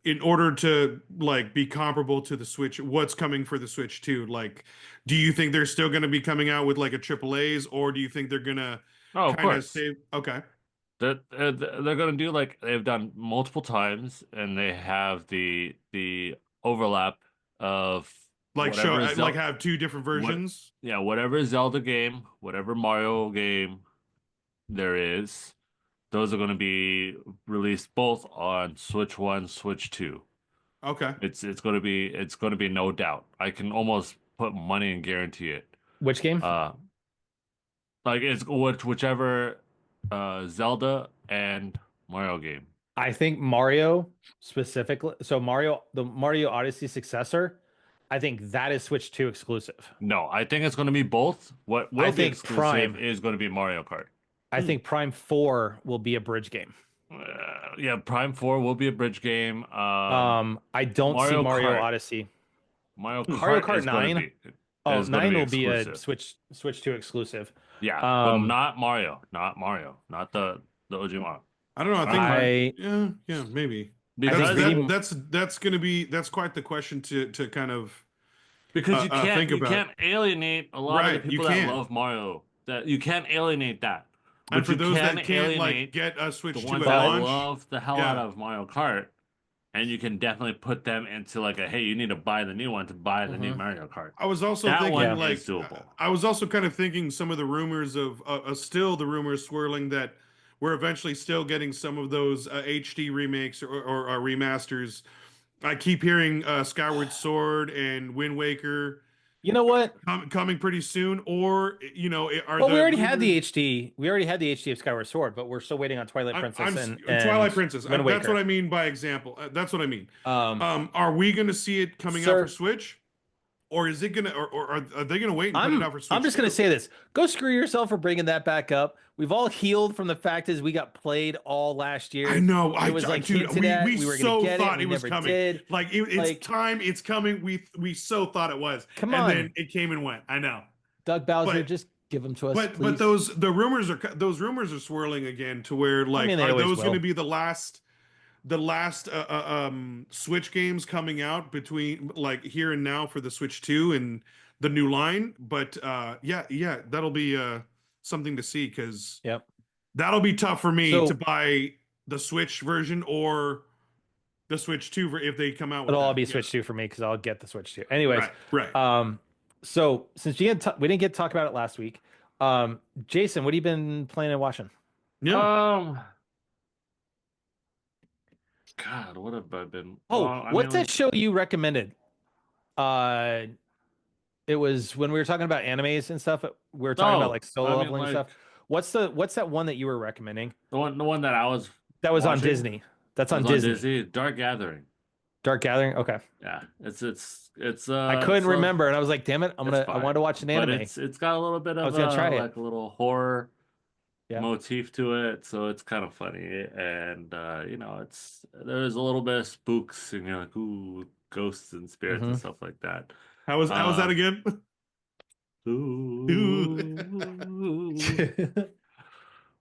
in order to like be comparable to the Switch, what's coming for the Switch 2? Like, do you think they're still going to be coming out with like a triple A's, or do you think they're going to Oh, of kind of course. save? Okay. They're gonna do like they've done multiple times, and they have the overlap of Like show whatever like Zelda, have two different what versions. yeah, whatever Zelda game, whatever Mario game there is, those are gonna be released both on Switch One, Switch Two. Okay. It's gonna be no doubt. I can almost put money and guarantee it. Which game? Uh, like it's whichever Zelda and Mario game. I think Mario specifically. So Mario, the Mario Odyssey successor, I think that is Switch 2 exclusive. No, I think it's going to be both. What I will be think exclusive Prime, is going to be Mario Kart. I think Prime 4 will be a bridge game. Yeah, Prime 4 will be a bridge game. I don't see Mario Mario Kart, Odyssey. Mario Mario Kart Kart 9. Oh, is going to 9 be will be a exclusive. Switch 2 exclusive. Yeah, but Um, not Mario, not the OG Mario. I don't know. I think I yeah, maybe. I That's think Because that maybe that's going to be that's quite the question to kind of you think you about. can't alienate a lot of the Right, you people that can't. love Mario. That you can't alienate that, And but for you those can that can't like alienate get a the Switch 2 ones at that but launch, love the hell out yeah. of Mario Kart, and you can definitely put them into like a hey, you need to buy the new one to buy the new mhm, Mario Kart. I was also That thinking one yeah. is like doable. I was also kind of thinking some of the rumors of still the rumors swirling that we're eventually still getting some of those HD remakes or remasters. I keep hearing Skyward Sword and Wind Waker You know what? coming pretty soon, or are Well, the we already had the rumors- HD. We already had the HD of Skyward Sword, but we're still waiting on Twilight Princess and Twilight Princess. Wind That's Waker. what I mean by example. That's what I mean. Um, Are we going to see it coming out Sir- for Switch, or is it gonna, or are they going to wait and put it out for Switch? I'm just gonna too? say this: go screw yourself for bringing that back up. We've all healed from the fact is we got played all last year. I know. It was like dude, hinted at. we We were so gonna get thought it. it We was never coming. did. Like it's Like- time. It's coming. We so thought it was. Come and on. then it came and went. I know. Doug Bowser, But- just give them to us, But please. those rumors are swirling again to where like mean, they are always those going to will. be the last Switch games coming out between like here and now for the Switch 2 and the new line? But yeah, that'll be something to see because Yep. that'll be tough for me So- to buy the Switch version or the Switch 2 if they come out with It'll all that. be Yeah. Switch 2 for me because I'll get the Switch 2. Anyways, Right. so since we didn't get to talk about it last week, Jason, what have you been playing and watching? Yeah. God, what have I been? Oh, well, I what's mean, that show you recommended? It was when we were talking about animes and stuff. We were talking about like solo I mean, leveling stuff. What's that one that you were recommending? The one that I was That was on watching? Disney. That's on was Disney. Dark Gathering. Dark Gathering. Okay. Yeah, it's I couldn't so- remember, and I was like, "Damn it! I It's wanted to watch an But anime." it's got a little bit of was gonna try it. like a little horror Yeah. motif to it, so it's kind of funny. And there's a little bit of spooks, and you're like, ooh, ghosts and spirits and Mhm. stuff like that. How was that again? Ooh.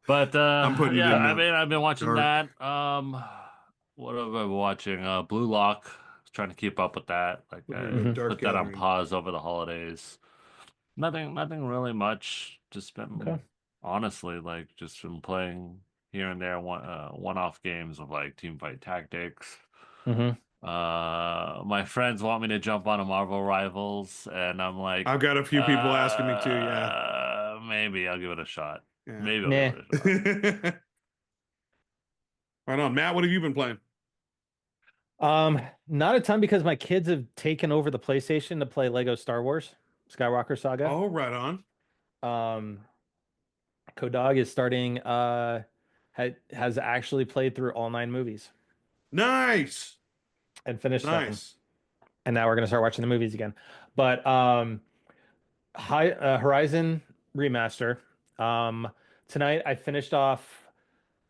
But I'm putting it yeah, in I the mean, I've been watching dark. that. What have I been watching? Blue Lock. Trying to keep up with that. Like I Mhm. Dark put that on Gathering. pause over the holidays. Nothing really much. Just been Okay. honestly like just been playing here and there one-off games of like Teamfight Tactics. hmm My friends want me to jump on a Marvel Rivals, and I'm like, I've got a few people asking me too. Yeah. maybe I'll give it a shot. Yeah. Maybe I'll Nah. give it a shot. Right on, Matt. What have you been playing? Not a ton because my kids have taken over the PlayStation to play Lego Star Wars Skywalker Saga. Oh, right on. Kodog is starting. Has actually played through all 9 movies Nice, and finished them. nice. And now we're gonna start watching the movies again. But Horizon remaster. Tonight I finished off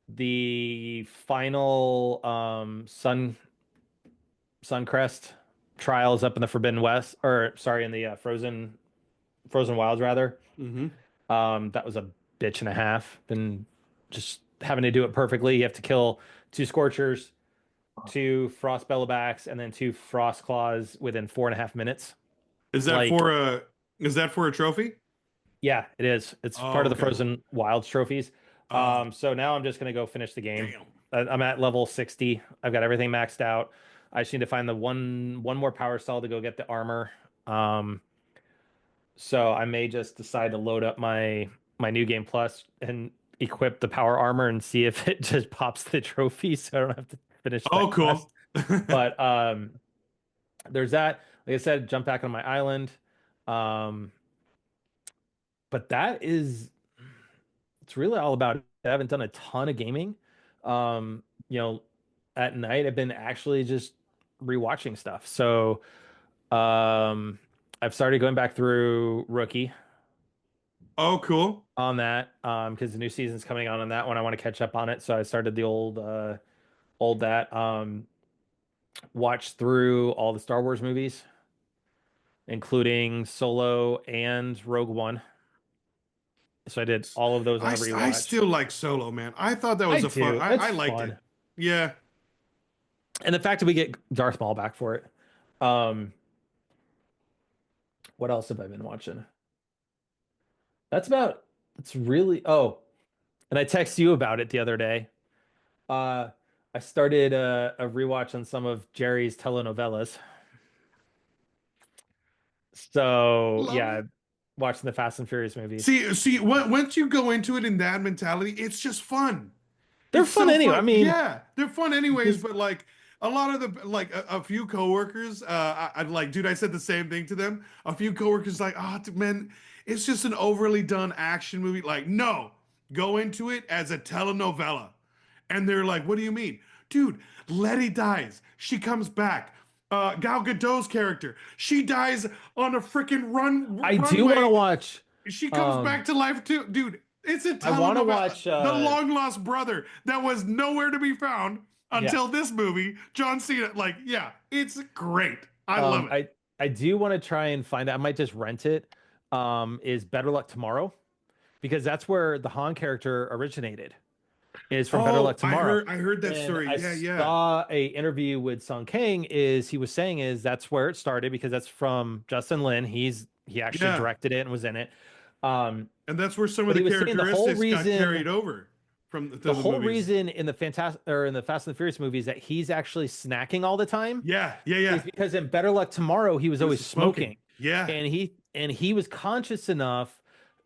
the final Suncrest trials up in the Forbidden West, or sorry, in the Frozen Wilds rather. Mm-hmm. That was a bitch and a half. Been just having to do it perfectly. You have to kill 2 Scorchers, 2 Frost Bellowbacks, and then 2 Frost Claws within 4.5 minutes. Is that Like- for a trophy? Yeah, it is. It's Oh, part of the okay. Frozen Wilds trophies. Oh. So now I'm just gonna go finish the game. Damn. I'm at level 60. I've got everything maxed out. I just need to find the one more power cell to go get the armor. So I may just decide to load up my new game plus and equip the power armor and see if it just pops the trophy, so I don't have to finish. Oh, that cool. quest. But there's that. Like I said, jump back on my island. But it's really all about it. I haven't done a ton of gaming. At night I've been actually just rewatching stuff. So I've started going back through Rookie Oh, cool. on that because the new season's coming on that one. I want to catch up on it. So I started the old that. Watched through all the Star Wars movies, including Solo and Rogue One. So I did all of those on a rewatch. I still like Solo, man. I thought that was a fun. I It's liked fun. it. Yeah. And the fact that we get Darth Maul back for it. What else have I been watching? It's really, and I texted you about it the other day. I started a rewatch on some of Jerry's telenovelas. So Love yeah, it. watching the Fast and Furious movies. See, once you go into it in that mentality, it's just fun. They're It's fun so anyway. I mean, yeah, they're fun anyways. But like, a lot of the like a few coworkers, I'm like, dude, I said the same thing to them. A few coworkers like, oh man, it's just an overly done action movie. Like, no, go into it as a telenovela. And they're like, what do you mean? Dude, Letty dies. She comes back. Gal Gadot's character, she dies on a freaking I do want to runway. watch. She comes back to life too. Dude, it's a I want to telenovela. watch. The long lost brother that was nowhere to be found Yeah. until this movie. John Cena, like, yeah, it's great. I love it. I do want to try and find out. I might just rent it. Is Better Luck Tomorrow, because that's where the Han character originated. Is from Better Luck Tomorrow. I heard that And story. I Yeah. saw a interview with Sung Kang. Is he was saying is that's where it started, because that's from Justin Lin. He actually Yeah. directed it and was in it. Um, And that's where some of But the he was saying the whole characteristics got reason- carried over from the whole movies. reason in the Fast and the Furious movies that he's actually snacking all the time Yeah. is because in Better Luck Tomorrow he was always smoking. Yeah. And he was conscious enough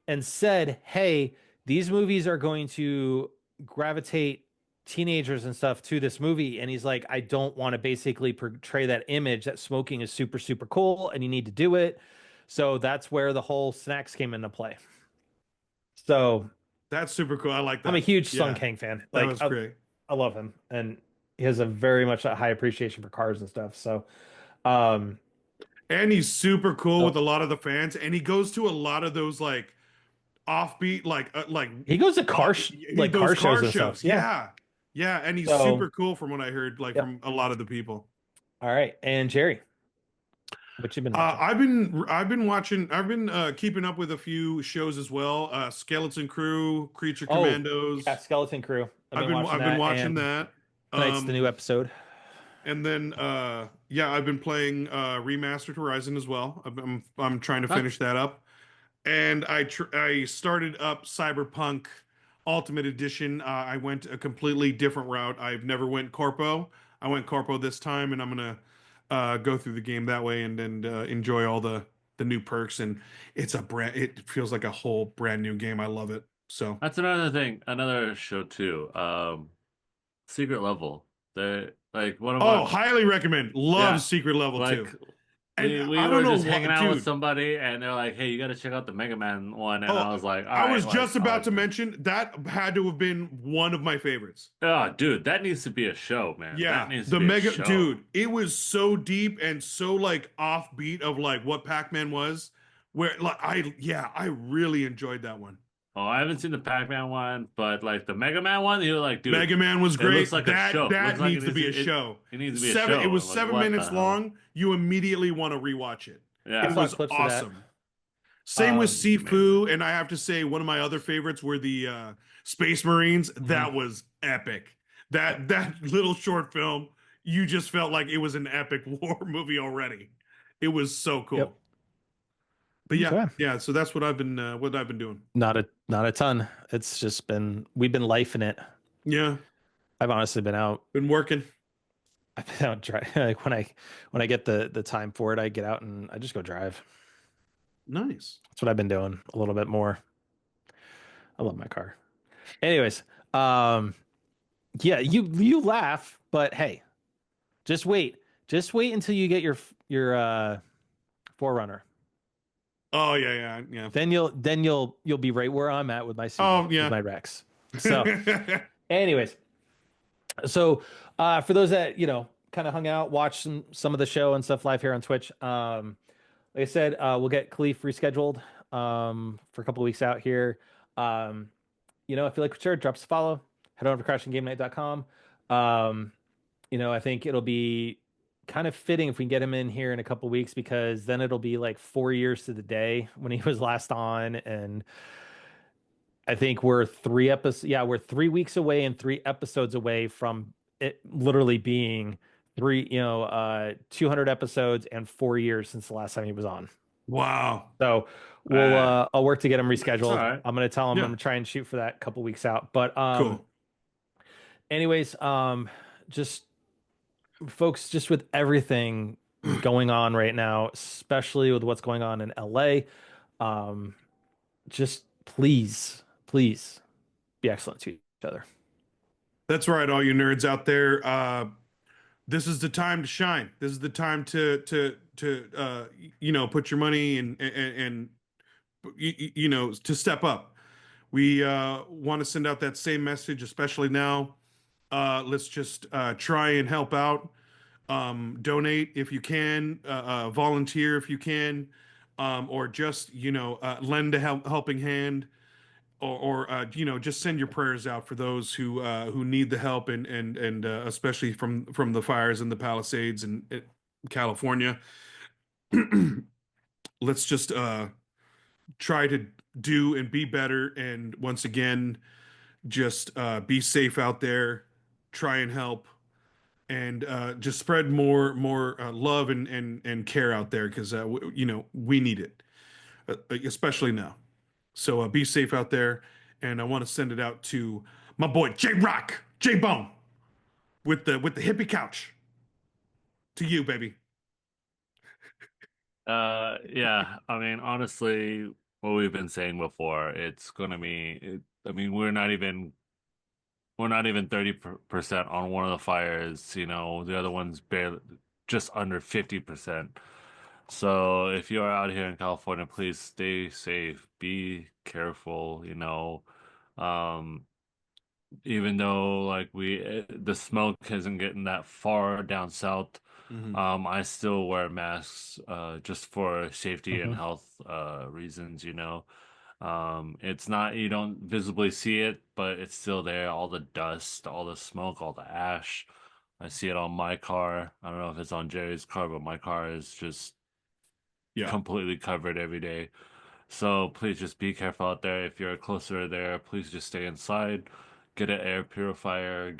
and said, "Hey, these movies are going to gravitate teenagers and stuff to this movie." And he's like, "I don't want to basically portray that image that smoking is super, super cool and you need to do it." So that's where the whole snacks came into play. So That's super cool. I like that. I'm a huge Yeah. Sung Kang fan. That Like was great. I love him, and he has a very much a high appreciation for cars and stuff. So, um, And he's super cool Oh. with a lot of the fans, and he goes to a lot of those like offbeat, like he goes to car those car shows and stuff. Yeah. Yeah, and he's So- super cool from what I heard, like Yep. from a lot of the people. All right, and Jerry, what you been watching? I've been watching. I've been keeping up with a few shows as well. Skeleton Crew, Creature Oh, Commandos. Yeah, Skeleton Crew. I've been watching and that. Tonight's the new episode. And then yeah, I've been playing Remastered Horizon as well. I'm trying to Huh. finish that up. And I started up Cyberpunk Ultimate Edition. I went a completely different route. I've never went corpo. I went corpo this time, and I'm gonna go through the game that way and enjoy all the new perks. And it feels like a whole brand new game. I love it. So That's another thing, another show too. Secret Level. They like one of oh, my highly recommend. Love Yeah. Secret Level like too. we, And we I were don't know just hanging out with dude. somebody, and they're like, "Hey, you got to check out the Mega Man one," and Oh, I was like, "All I right," was like, just about to I'll- mention that had to have been one of my favorites. Oh, dude, that needs to be a show, man. Yeah, that needs the to be a mega show. dude. It was so deep and so like offbeat of like what Pac-Man was. Where like I really enjoyed that one. Oh, I haven't seen the Pac-Man one, but like the Mega Man one, you're like, dude, Mega Man was it great. looks like a that show. It that looks like needs it to be a needs- it- show. it needs to be a Seven. show. It was Like, 7 what the minutes hell? long. You immediately want to rewatch it. Yeah, It saw was clips of that. awesome. Same with Sifu, amazing. and I have to say one of my other favorites were the Space Marines. Mm-hmm. That was epic. That little short film, you just felt like it was an epic war movie already. It was so cool. Yep. But yeah, Okay. yeah. So that's what I've been doing. Not a ton. It's just been we've been lifing it. Yeah, I've honestly been out. been working. I've been out like when I get the time for it, I get out and I just go drive. Nice. That's what I've been doing a little bit more. I love my car. Anyways, yeah, you laugh, but hey, just wait. Just wait until you get your Forerunner. Oh yeah. Then you'll be right where I'm at with my Oh, yeah. with my Rex. So anyways, so for those that kind of hung out, watched some of the show and stuff live here on Twitch. Like I said, we'll get Khalif rescheduled for a couple of weeks out here. If you like what you heard, drop us a follow. Head over to crashinggamenight.com. I think it'll be kind of fitting if we can get him in here in a couple of weeks, because then it'll be like 4 years to the day when he was last on, and I think we're 3 episodes. Yeah, we're 3 weeks away and 3 episodes away from it literally being 200 episodes and 4 years since the last time he was on. Wow. So I'll work to get him rescheduled. right. I'm going to tell him Yeah. I'm going to try and shoot for that couple weeks out. But Cool. anyways, just folks, just with everything going on right now, especially with what's going on in LA, just please be excellent to each other. That's right, all you nerds out there. this is the time to shine. This is the time to put your money and to step up. We want to send out that same message, especially now. Let's just try and help out. Donate if you can, volunteer if you can, or just lend a helping hand, or just send your prayers out for those who need the help, and especially from the fires in the Palisades in California. Let's just try to do and be better, and once again, just be safe out there. Try and help, and just spread more love and care out there, because we need it, especially now. So be safe out there, and I want to send it out to my boy J Rock, J Bone, with the hippie couch. To you, baby. Yeah, I mean, honestly, what we've been saying before, it's gonna be. I mean, we're not even 30% on one of the fires. You know, the other one's barely just under 50%. So if you are out here in California, please stay safe, be careful. Um, even though like the smoke isn't getting that far down south. I still wear masks just for safety and Mhm. health reasons, It's not, you don't visibly see it, but it's still there. All the dust, all the smoke, all the ash. I see it on my car. I don't know if it's on Jerry's car, but my car is just Yeah. completely covered every day. So please just be careful out there. If you're closer there, please just stay inside. Get an air purifier.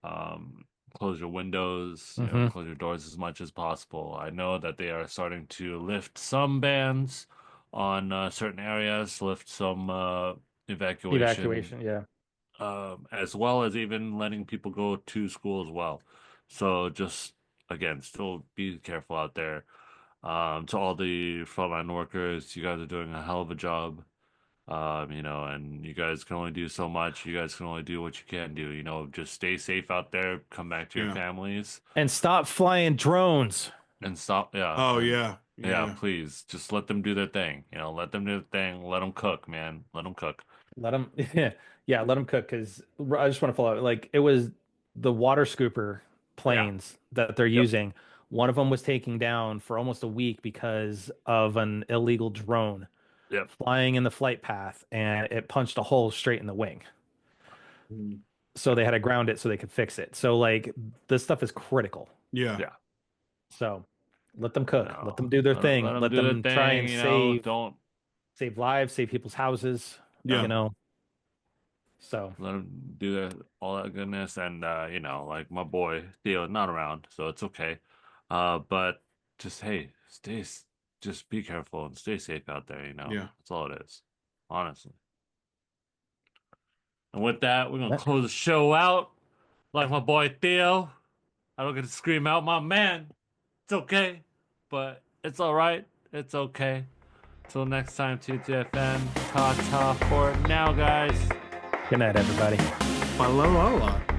Um, Close your windows. Mhm. Close your doors as much as possible. I know that they are starting to lift some bans on certain areas, lift some evacuation, Evacuation. Yeah. as well as even letting people go to school as well. So just again, still be careful out there. To all the frontline workers, you guys are doing a hell of a job. And you guys can only do so much. You guys can only do what you can do. Just stay safe out there, come back to your Yeah. families, And stop flying drones. and stop. Yeah, Oh and yeah. yeah, Yeah. please just let them do their thing. Let them do their thing. Let them cook, man. Let them cook. Let them, yeah, let them cook. Because I just want to follow. Like it was the water scooper Yeah. planes that they're Yep. using. One of them was taken down for almost a week because of an illegal drone Yep. flying in the flight path, and it punched a hole straight in the wing. Mhm. So they had to ground it so they could fix it. So like this stuff is critical. Yeah. Yeah. So let them cook. Let them No. do their Let thing. them Let do their them try thing. and save Don't. save lives, save people's houses, Yeah. Yeah. you know. So Let them do all that goodness, and like my boy Theo, not around, so it's okay. But just hey, just be careful and stay safe out there. Yeah. That's all it is, honestly. And with that, we're gonna yeah. close the show out. Like my boy Theo, I don't get to scream out, my man. It's okay, but it's all right. It's okay. Till next time, TTFN. Ta ta for now, guys. Good night, everybody. Fa la la la.